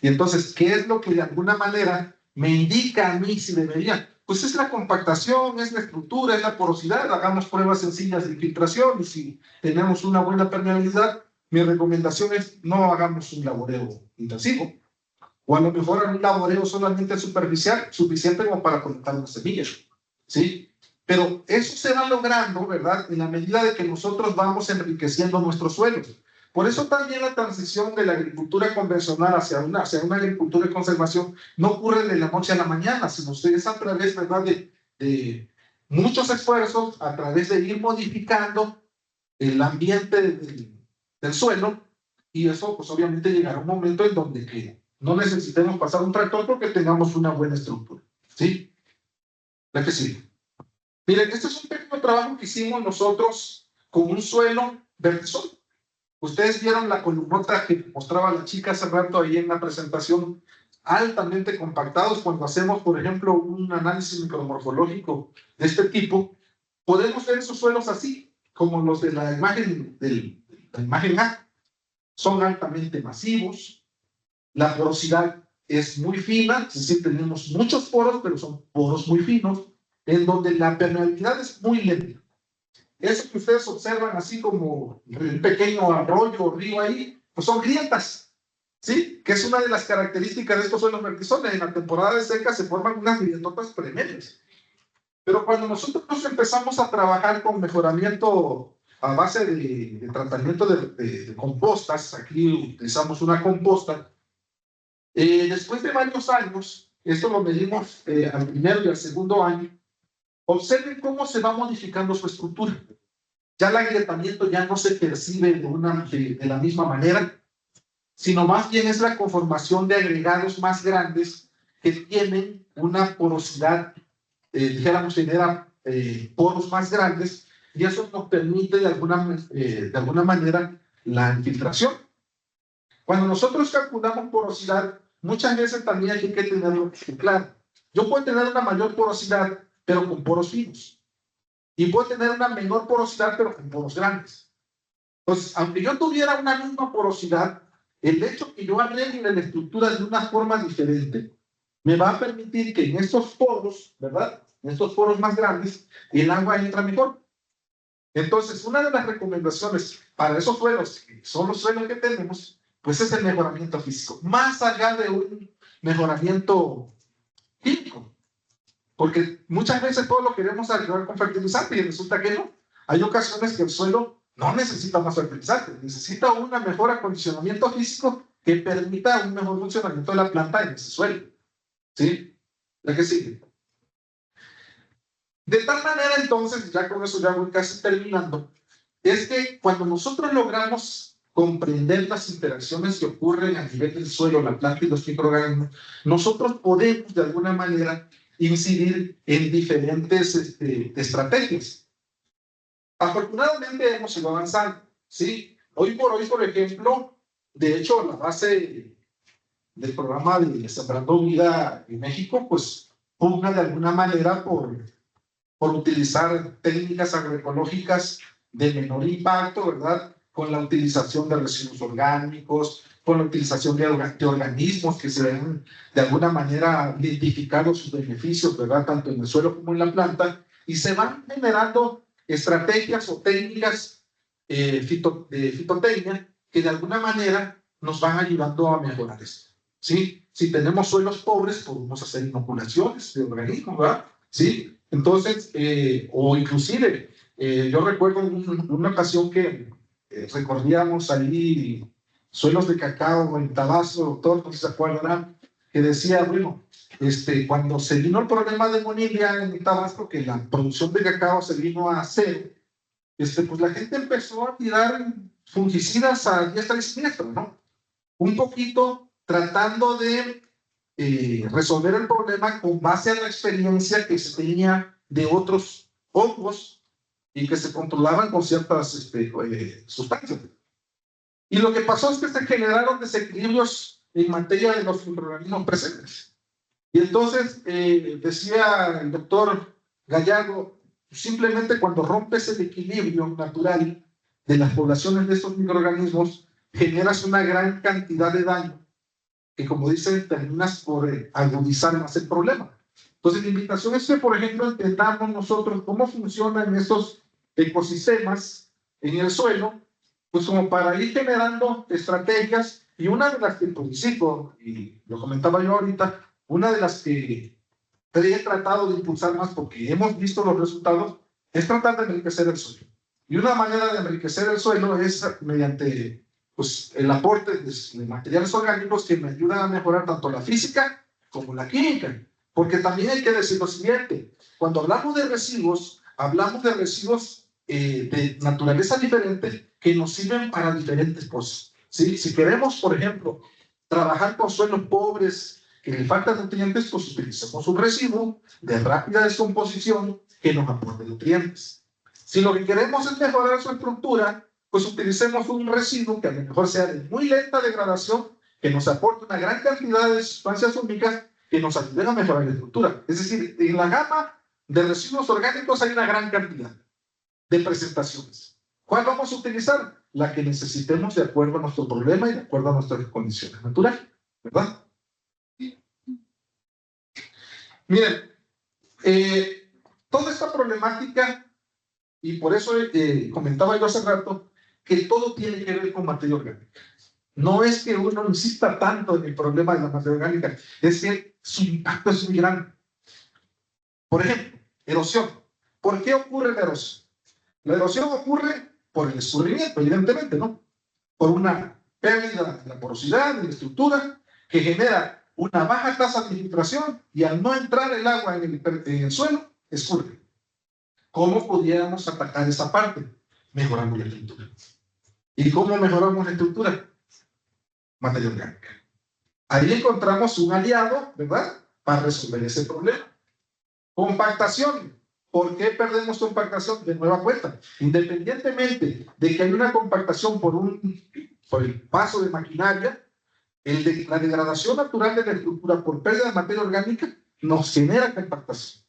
Y entonces, ¿qué es lo que de alguna manera me indica a mí si debería? Pues es la compactación, es la estructura, es la porosidad. Hagamos pruebas sencillas de infiltración y si tenemos una buena permeabilidad, mi recomendación es no hagamos un laboreo intensivo. O a lo mejor un laboreo solamente superficial, suficiente como para colocar unas semillas, ¿sí? Pero eso se va logrando, ¿verdad? En la medida de que nosotros vamos enriqueciendo nuestros suelos. Por eso también la transición de la agricultura convencional hacia una agricultura de conservación no ocurre de la noche a la mañana, sino es a través, ¿verdad?, de muchos esfuerzos, a través de ir modificando el ambiente del suelo, y eso pues obviamente llegará un momento en donde que no necesitemos pasar un tractor porque tengamos una buena estructura, ¿sí? La que sigue. Miren, este es un pequeño trabajo que hicimos nosotros con un suelo vertisol. Ustedes vieron la columnota que mostraba la chica hace rato ahí en la presentación, altamente compactados. Cuando hacemos, por ejemplo, un análisis micromorfológico de este tipo, podemos ver esos suelos así, como los de la imagen, la imagen A. Son altamente masivos, la porosidad es muy fina, es decir, tenemos muchos poros, pero son poros muy finos, en donde la permeabilidad es muy lenta. Eso que ustedes observan así como un pequeño arroyo o río ahí, pues son grietas, ¿sí? Que es una de las características de estos suelos vertizones. En la temporada de seca se forman unas grietotas tremendas. Pero cuando nosotros empezamos a trabajar con mejoramiento a base de tratamiento de compostas, aquí utilizamos una composta, después de varios años, esto lo medimos al primero y al segundo año, observen cómo se va modificando su estructura. Ya el agrietamiento ya no se percibe de la misma manera, sino más bien es la conformación de agregados más grandes que tienen una porosidad, dijéramos, genera poros más grandes, y eso nos permite de alguna manera la infiltración. Cuando nosotros calculamos porosidad, muchas veces también hay que tenerlo claro. Yo puedo tener una mayor porosidad, pero con poros finos. Y puedo tener una menor porosidad, pero con poros grandes. Entonces, aunque yo tuviera una misma porosidad, el hecho que yo arregle la estructura de una forma diferente me va a permitir que en estos poros, ¿verdad?, en estos poros más grandes, el agua entra mejor. Entonces, una de las recomendaciones para esos suelos, que son los suelos que tenemos, pues es el mejoramiento físico, más allá de un mejoramiento químico. Porque muchas veces todo lo queremos agregar con fertilizante y resulta que no. Hay ocasiones que el suelo no necesita más fertilizante, necesita un mejor acondicionamiento físico que permita un mejor funcionamiento de la planta en ese suelo, ¿sí? La que sigue. De tal manera, entonces, ya con eso ya voy casi terminando, es que cuando nosotros logramos comprender las interacciones que ocurren a nivel del suelo, la planta y los microorganismos, nosotros podemos de alguna manera incidir en diferentes estrategias. Afortunadamente hemos ido avanzando, ¿sí? Hoy, por ejemplo, de hecho, la base del programa de Sembrando Vida en México, pues pugna de alguna manera por utilizar técnicas agroecológicas de menor impacto, ¿verdad?, con la utilización de residuos orgánicos, con la utilización de organismos que se ven de alguna manera identificados sus beneficios, ¿verdad? Tanto en el suelo como en la planta, y se van generando estrategias o técnicas de fitotecnia que de alguna manera nos van ayudando a mejorar esto, ¿sí? Si tenemos suelos pobres, podemos hacer inoculaciones de organismos, ¿verdad? ¿Sí? Entonces, o inclusive, yo recuerdo una ocasión que recorríamos allí suelos de cacao en Tabasco, doctor, no sé si se acuerdan, que decía, bueno, cuando se vino el problema de Bonilla en Tabasco, que la producción de cacao se vino a cero, pues la gente empezó a tirar fungicidas a diestra y siniestra, ¿no? Un poquito tratando de resolver el problema con base a la experiencia que se tenía de otros hongos y que se controlaban con ciertas sustancias. Y lo que pasó es que se generaron desequilibrios en materia de los microorganismos presentes. Y entonces, decía el doctor Gallardo, simplemente cuando rompes el equilibrio natural de las poblaciones de estos microorganismos, generas una gran cantidad de daño que, como dicen, terminas por agudizar más el problema. Entonces, la invitación es que, por ejemplo, entendamos nosotros cómo funcionan estos ecosistemas en el suelo, pues como para ir generando estrategias, y una de las que participo, y lo comentaba yo ahorita, una de las que he tratado de impulsar más porque hemos visto los resultados, es tratar de enriquecer el suelo. Y una manera de enriquecer el suelo es mediante pues, el aporte de materiales orgánicos que me ayudan a mejorar tanto la física como la química. Porque también hay que decir lo siguiente, cuando hablamos de residuos de naturaleza diferente que nos sirven para diferentes cosas, ¿sí? Si queremos, por ejemplo, trabajar con suelos pobres que le faltan nutrientes, pues utilicemos un residuo de rápida descomposición que nos aporte nutrientes. Si lo que queremos es mejorar su estructura, pues utilicemos un residuo que a lo mejor sea de muy lenta degradación, que nos aporte una gran cantidad de sustancias únicas que nos ayuden a mejorar la estructura. Es decir, en la gama de residuos orgánicos hay una gran cantidad de presentaciones. ¿Cuál vamos a utilizar? La que necesitemos de acuerdo a nuestro problema y de acuerdo a nuestras condiciones naturales, ¿verdad? Miren, toda esta problemática, y por eso comentaba yo hace rato, que todo tiene que ver con materia orgánica. No es que uno insista tanto en el problema de la materia orgánica, es que su impacto es muy grande. Por ejemplo, erosión. ¿Por qué ocurre la erosión? La erosión ocurre por el escurrimiento, evidentemente, ¿no? Por una pérdida de la porosidad, de la estructura, que genera una baja tasa de infiltración y al no entrar el agua en el suelo, escurre. ¿Cómo pudiéramos atacar esa parte? Mejorando la estructura. ¿Y cómo mejoramos la estructura? Materia orgánica. Ahí encontramos un aliado, ¿verdad? Para resolver ese problema. Compactación. ¿Por qué perdemos compactación? De nueva cuenta. Independientemente de que hay una compactación por el paso de maquinaria, la degradación natural de la estructura por pérdida de materia orgánica nos genera compactación.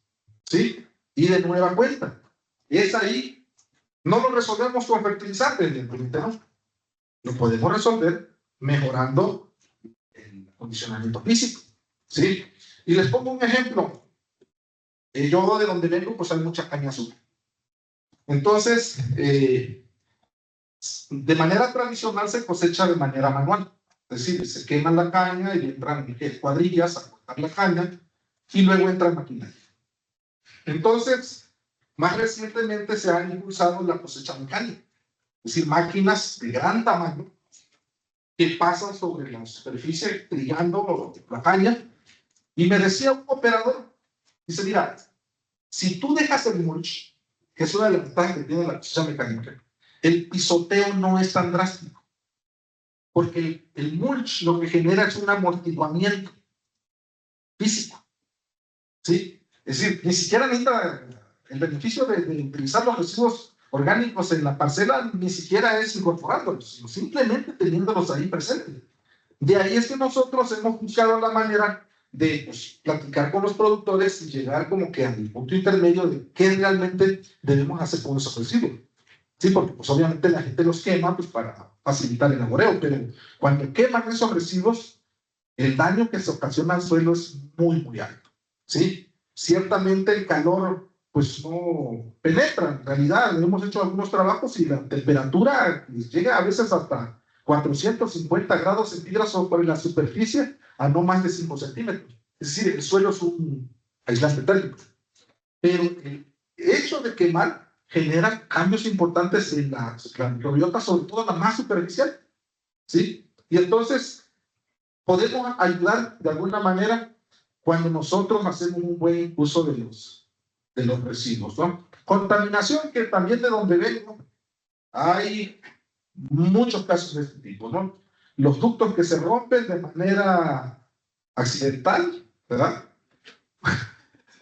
¿Sí? Y de nueva cuenta. Es ahí, no lo resolvemos con fertilizantes, evidentemente no. Lo podemos resolver mejorando el acondicionamiento físico. ¿Sí? Y les pongo un ejemplo. Yo de donde vengo, pues hay mucha caña azul. Entonces, de manera tradicional se cosecha de manera manual. Es decir, se quema la caña y entran cuadrillas a cortar la caña y luego entra maquinaria. Entonces, más recientemente se ha impulsado la cosecha mecánica. Es decir, máquinas de gran tamaño que pasan sobre la superficie trillando la caña. Y me decía un operador, dice, mira, si tú dejas el mulch, que es una de las ventajas que tiene la cosecha mecánica, el pisoteo no es tan drástico. Porque el mulch lo que genera es un amortiguamiento físico. ¿Sí? Es decir, ni siquiera necesita el beneficio de utilizar los residuos orgánicos en la parcela, ni siquiera es incorporándolos, sino simplemente teniéndolos ahí presentes. De ahí es que nosotros hemos buscado la manera de platicar con los productores y llegar como que al punto intermedio de qué realmente debemos hacer con esos residuos. Sí, porque pues obviamente la gente los quema pues, para facilitar el laboreo, pero cuando queman esos residuos, el daño que se ocasiona al suelo es muy, muy alto, ¿sí? Ciertamente el calor, pues no penetra, en realidad, hemos hecho algunos trabajos y la temperatura llega a veces hasta 450 grados centígrados sobre la superficie a no más de 5 centímetros. Es decir, el suelo es un aislante térmico. Pero el hecho de quemar genera cambios importantes en la microbiota, sobre todo la más superficial, ¿sí? Y entonces podemos ayudar de alguna manera cuando nosotros hacemos un buen uso de los residuos, ¿no? Contaminación, que también de donde vengo hay muchos casos de este tipo, ¿no? Los ductos que se rompen de manera accidental, ¿verdad?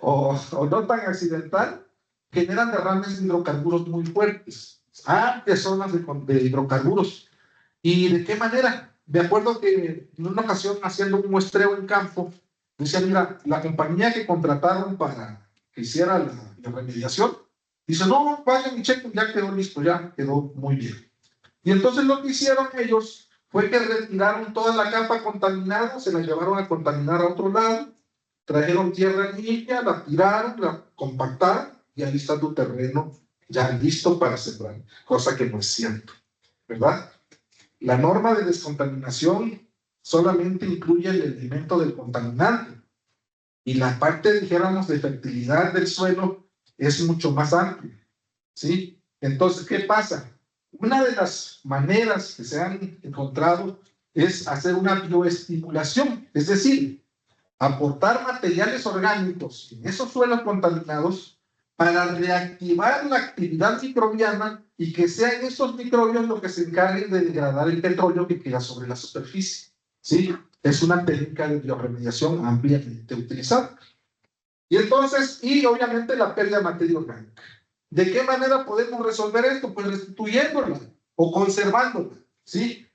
O no tan accidental, generan derrames de hidrocarburos muy fuertes, amplias zonas de hidrocarburos. ¿Y de qué manera? Me acuerdo que en una ocasión, haciendo un muestreo en campo, decía, mira, la compañía que contrataron para que hiciera la remediación, dice, no, vayan y chequen, ya quedó listo, ya quedó muy bien. Y entonces lo que hicieron ellos fue que retiraron toda la capa contaminada, se la llevaron a contaminar a otro lado, trajeron tierra limpia, la tiraron, la compactaron y ahí está tu terreno ya listo para sembrar, cosa que no es cierto, ¿verdad? La norma de descontaminación solamente incluye el elemento del contaminante y la parte, dijéramos, de fertilidad del suelo es mucho más amplia, ¿sí? Entonces, ¿qué pasa? Una de las maneras que se han encontrado es hacer una bioestimulación, es decir, aportar materiales orgánicos en esos suelos contaminados para reactivar la actividad microbiana y que sean esos microbios los que se encarguen de degradar el petróleo que queda sobre la superficie. ¿Sí? Es una técnica de bioremediación ampliamente utilizada. Y entonces, y obviamente la pérdida de materia orgánica. ¿De qué manera podemos resolver esto? Pues restituyéndola o conservándola. ¿Sí?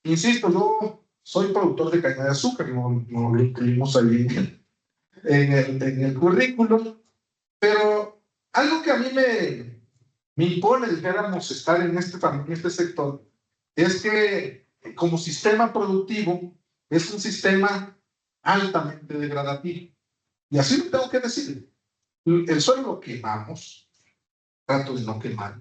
Insisto, yo soy productor de caña de azúcar, no lo incluimos ahí en el currículum, pero algo que a mí me impone, dijéramos, estar en este sector, es que como sistema productivo es un sistema altamente degradativo. Y así lo tengo que decir. El suelo lo quemamos, trato de no quemar,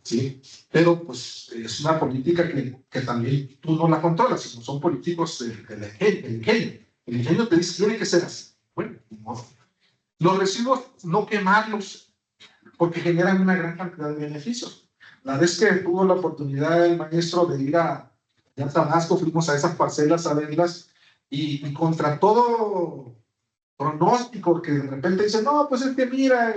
¿sí? Pero pues es una política que también tú no la controlas, sino son políticos del ingenio. El ingenio te dice, tiene que ser así. Bueno, no. Los residuos no quemarlos porque generan una gran cantidad de beneficios. La vez que tuvo la oportunidad el maestro de ir a Tabasco, fuimos a esas parcelas a verlas y contra todo pronóstico que de repente dicen, no, pues es que mira,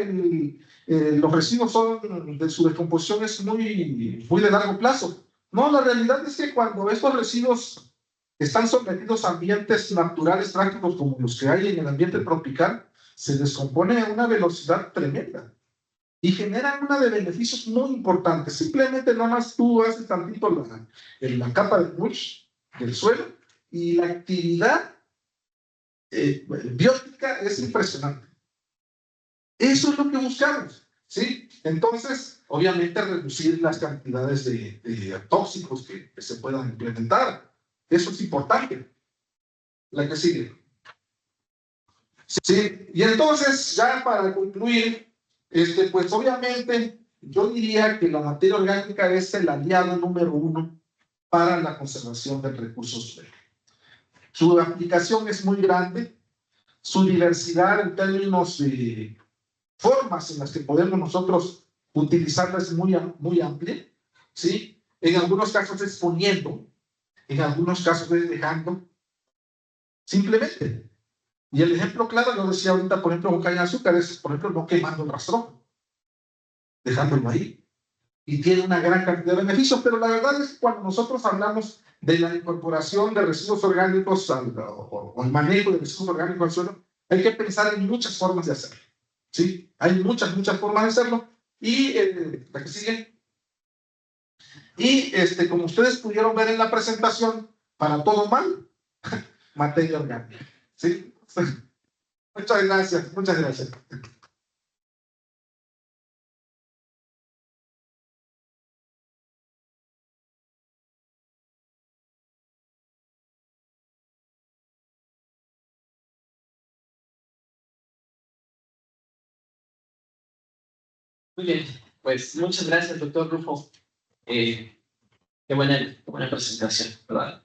los residuos son, de su descomposición es muy de largo plazo. No, la realidad es que cuando estos residuos están sometidos a ambientes naturales prácticos como los que hay en el ambiente tropical, se descompone a una velocidad tremenda y generan una de beneficios muy importantes. Simplemente nomás tú haces tantito la capa de mulch del suelo y la actividad biótica es impresionante. Eso es lo que buscamos, ¿sí? Entonces, obviamente, reducir las cantidades de tóxicos que se puedan implementar. Eso es importante. La que sigue. Sí, y entonces, ya para concluir, pues obviamente, yo diría que la materia orgánica es el aliado número uno para la conservación del recurso suelo. Su aplicación es muy grande, su diversidad en términos de formas en las que podemos nosotros utilizarla es muy amplia, ¿sí? En algunos casos es poniendo, en algunos casos es dejando, simplemente. Y el ejemplo claro, yo decía ahorita, por ejemplo, con caña de azúcar, es, por ejemplo, no quemando el rastrón, dejándolo ahí. Y tiene una gran cantidad de beneficios, pero la verdad es que cuando nosotros hablamos de la incorporación de residuos orgánicos o el manejo de residuos orgánicos al suelo, hay que pensar en muchas formas de hacerlo. ¿Sí? Hay muchas formas de hacerlo. Y la que sigue. Y como ustedes pudieron ver en la presentación, para todo mal, materia orgánica. ¿Sí? Muchas gracias, muchas gracias. Muy bien, pues muchas gracias, doctor Rufo. Qué buena presentación, ¿verdad?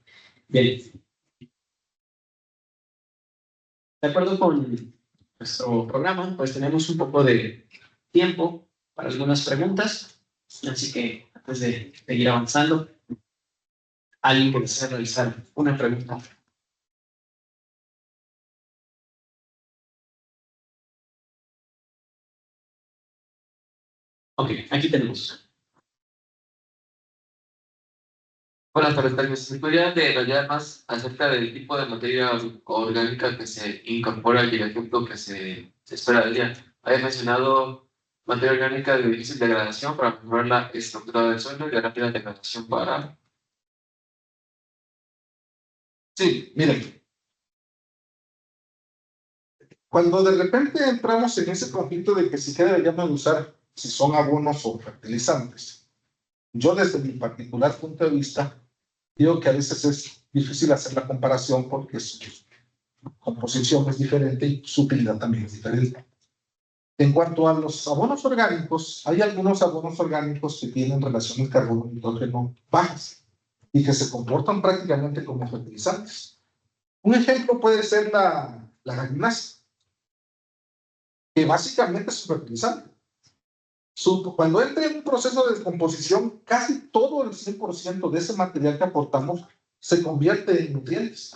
Bien, de acuerdo con nuestro programa, pues tenemos un poco de tiempo para algunas preguntas, así que antes de seguir avanzando, alguien que desea realizar una pregunta. Ok, aquí tenemos. Hola, tal vez ¿me podría detallar más acerca del tipo de materia orgánica que se incorpora y el efecto que se espera de ella? Había mencionado materia orgánica de difícil degradación para mejorar la estructura del suelo y de rápida degradación para... Sí, miren, cuando de repente entramos en ese conflicto de que si qué deberíamos usar, si son abonos o fertilizantes, yo desde mi particular punto de vista, digo que a veces es difícil hacer la comparación porque su composición es diferente y su utilidad también es diferente. En cuanto a los abonos orgánicos, hay algunos abonos orgánicos que tienen relaciones carbono-nitrógeno bajas y que se comportan prácticamente como fertilizantes. Un ejemplo puede ser la gallinaza, que básicamente es un fertilizante. Cuando entra en un proceso de descomposición, casi todo el 100% de ese material que aportamos se convierte en nutrientes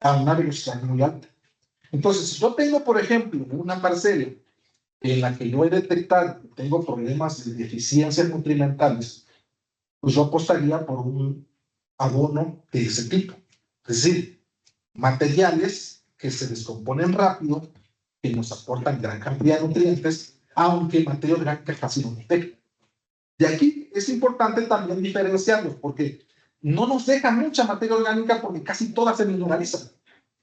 a una velocidad muy alta. Entonces, si yo tengo, por ejemplo, una parcela en la que yo he detectado que tengo problemas de deficiencias nutrimentales, pues yo apostaría por un abono de ese tipo. Es decir, materiales que se descomponen rápido, que nos aportan gran cantidad de nutrientes, aunque materia orgánica casi no detecta. De aquí es importante también diferenciarlos, porque no nos deja mucha materia orgánica porque casi toda se mineraliza.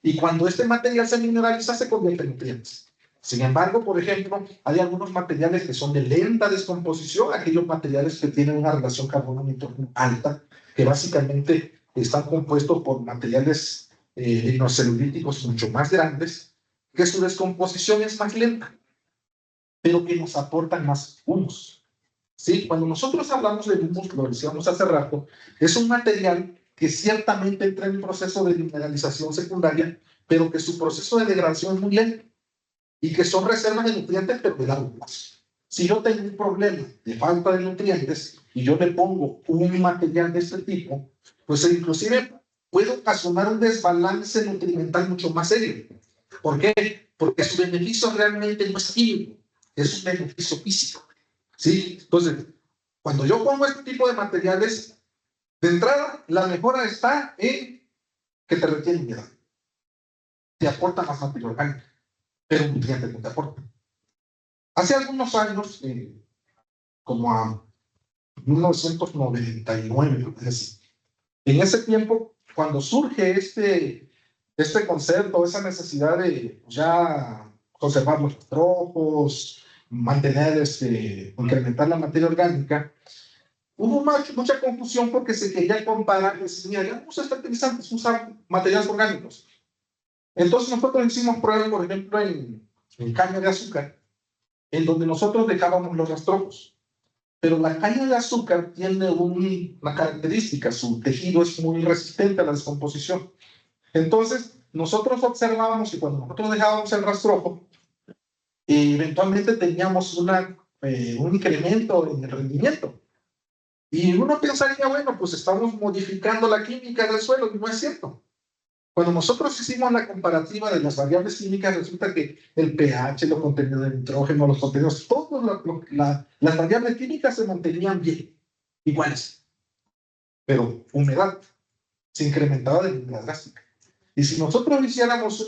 Y cuando este material se mineraliza, se convierte en nutrientes. Sin embargo, por ejemplo, hay algunos materiales que son de lenta descomposición, aquellos materiales que tienen una relación carbono-nitrógeno alta, que básicamente están compuestos por materiales lignocelulíticos mucho más grandes, que su descomposición es más lenta, pero que nos aportan más humus. ¿Sí? Cuando nosotros hablamos de humus, lo decíamos hace rato, es un material que ciertamente entra en un proceso de mineralización secundaria, pero que su proceso de degradación es muy lento y que son reservas de nutrientes, pero de largo plazo. Si yo tengo un problema de falta de nutrientes y yo le pongo un material de este tipo, pues inclusive puede ocasionar un desbalance nutrimental mucho más serio. ¿Por qué? Porque su beneficio realmente no es químico, es un beneficio físico. ¿Sí? Entonces, cuando yo pongo este tipo de materiales, de entrada, la mejora está en que te retiene humedad, te aporta más materia orgánica, pero un nutriente no te aporta. Hace algunos años, como a 1999, en ese tiempo, cuando surge este concepto, esa necesidad de ya conservar los trozos, mantener, incrementar la materia orgánica, hubo mucha confusión porque se quería comparar, decir, ya no usa fertilizantes, usa materiales orgánicos. Entonces nosotros hicimos pruebas, por ejemplo, en caña de azúcar, en donde nosotros dejábamos los rastrojos. Pero la caña de azúcar tiene una característica, su tejido es muy resistente a la descomposición. Entonces, nosotros observábamos que cuando nosotros dejábamos el rastrojo, eventualmente teníamos un incremento en el rendimiento. Y uno pensaría, bueno, pues estamos modificando la química del suelo, y no es cierto. Cuando nosotros hicimos la comparativa de las variables químicas, resulta que el pH, los contenidos de nitrógeno, los contenidos, todas las variables químicas se mantenían bien, iguales. Pero humedad se incrementaba de manera drástica. Y si nosotros hiciéramos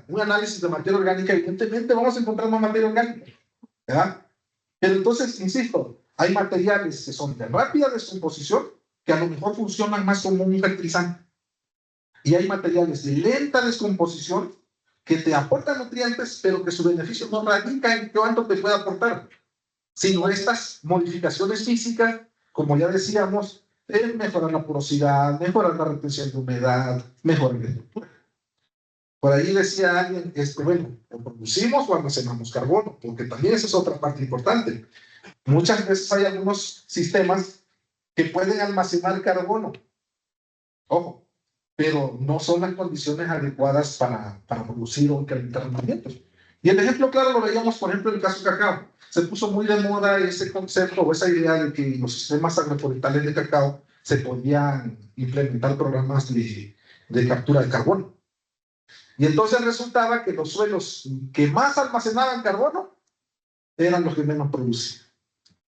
un análisis de materia orgánica, evidentemente vamos a encontrar más materia orgánica, ¿verdad? Pero entonces, insisto, hay materiales que son de rápida descomposición, que a lo mejor funcionan más como un fertilizante. Y hay materiales de lenta descomposición que te aportan nutrientes, pero que su beneficio no radica en cuánto te puede aportar, sino estas modificaciones físicas, como ya decíamos, mejorar la porosidad, mejorar la retención de humedad, mejorar la estructura. Por ahí decía alguien, bueno, o producimos o almacenamos carbono, porque también esa es otra parte importante. Muchas veces hay algunos sistemas que pueden almacenar carbono, ojo, pero no son las condiciones adecuadas para producir o incrementar rendimientos. Y el ejemplo claro lo veíamos, por ejemplo, en el caso de cacao. Se puso muy de moda ese concepto o esa idea de que los sistemas agroforestales de cacao se podían implementar programas de captura de carbono. Y entonces resultaba que los suelos que más almacenaban carbono eran los que menos producían.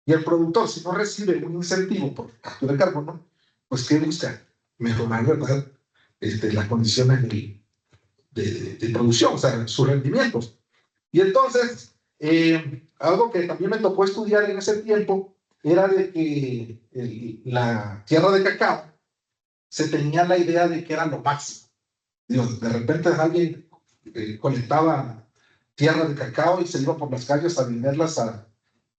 Y el productor, si no recibe un incentivo por captura de carbono, pues ¿qué busca? Mejorar, ¿verdad? Las condiciones de producción, o sea, sus rendimientos. Y entonces, algo que también me tocó estudiar en ese tiempo era de que la tierra de cacao se tenía la idea de que era lo máximo. Digo, de repente alguien colectaba tierra de cacao y se iba por las calles a venderlas a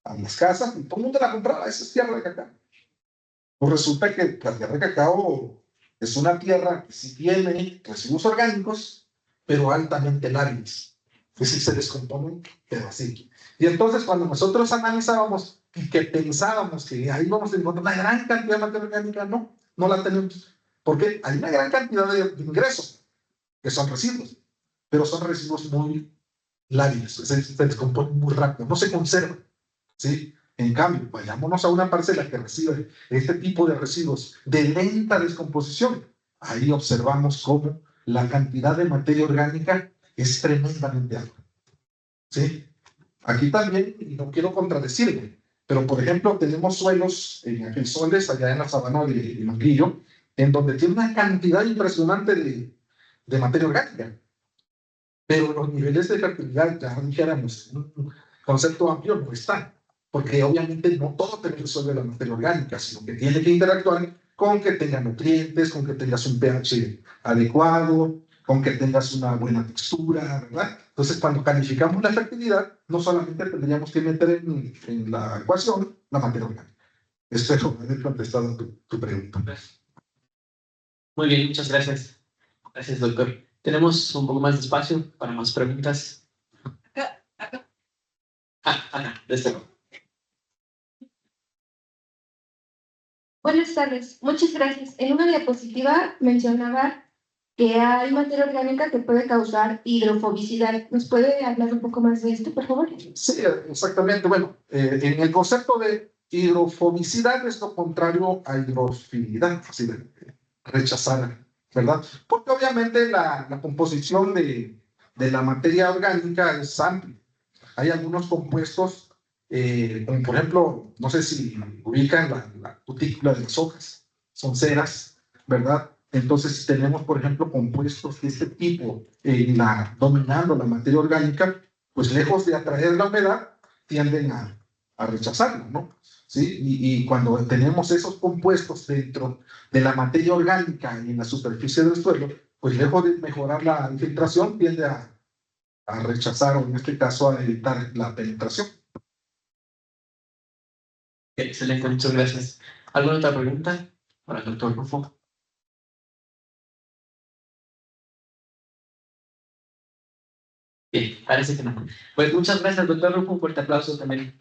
las casas y todo el mundo la compraba, esa es tierra de cacao. Pues resulta que la tierra de cacao es una tierra que sí tiene residuos orgánicos, pero altamente lábiles. Es decir, se descomponen, pero así. Y entonces cuando nosotros analizábamos y que pensábamos que ahí vamos a encontrar una gran cantidad de materia orgánica, no la tenemos. Porque hay una gran cantidad de ingresos que son residuos, pero son residuos muy lábiles, se descomponen muy rápido, no se conservan, ¿sí? En cambio, vayámonos a una parcela que recibe este tipo de residuos de lenta descomposición. Ahí observamos cómo la cantidad de materia orgánica es tremendamente alta, ¿sí? Aquí también, y no quiero contradecirme, pero por ejemplo, tenemos suelos en Aquelzones, allá en la sabana de Manguillo, en donde tiene una cantidad impresionante de materia orgánica, pero los niveles de fertilidad, ya dijéramos, un concepto amplio no está, porque obviamente no todo te resuelve la materia orgánica, sino que tiene que interactuar con que tenga nutrientes, con que tengas un pH adecuado, con que tengas una buena textura, ¿verdad? Entonces, cuando calificamos la fertilidad, no solamente tendríamos que meter en la ecuación la materia orgánica. Espero haber contestado tu pregunta. Muy bien, muchas gracias. Gracias, doctor. Tenemos un poco más de espacio para más preguntas. Acá. Ana, desde luego. Buenas tardes, muchas gracias. En una diapositiva mencionaba que hay materia orgánica que puede causar hidrofobicidad. ¿Nos puede hablar un poco más de esto, por favor? Sí, exactamente. Bueno, en el concepto de hidrofobicidad es lo contrario a hidrofilidad, así de rechazar, ¿verdad? Porque obviamente la composición de la materia orgánica es amplia. Hay algunos compuestos, como por ejemplo, no sé si ubican la cutícula de las hojas, son ceras, ¿verdad? Entonces, si tenemos, por ejemplo, compuestos de este tipo dominando la materia orgánica, pues lejos de atraer la humedad, tienden a rechazarla, ¿no? ¿Sí? Y cuando tenemos esos compuestos dentro de la materia orgánica y en la superficie del suelo, pues lejos de mejorar la infiltración, tiende a rechazar o en este caso a evitar la penetración. Excelente, muchas gracias. ¿Alguna otra pregunta para el doctor Rufo? Bien, parece que no. Pues muchas gracias, doctor Rufo. Un fuerte aplauso también.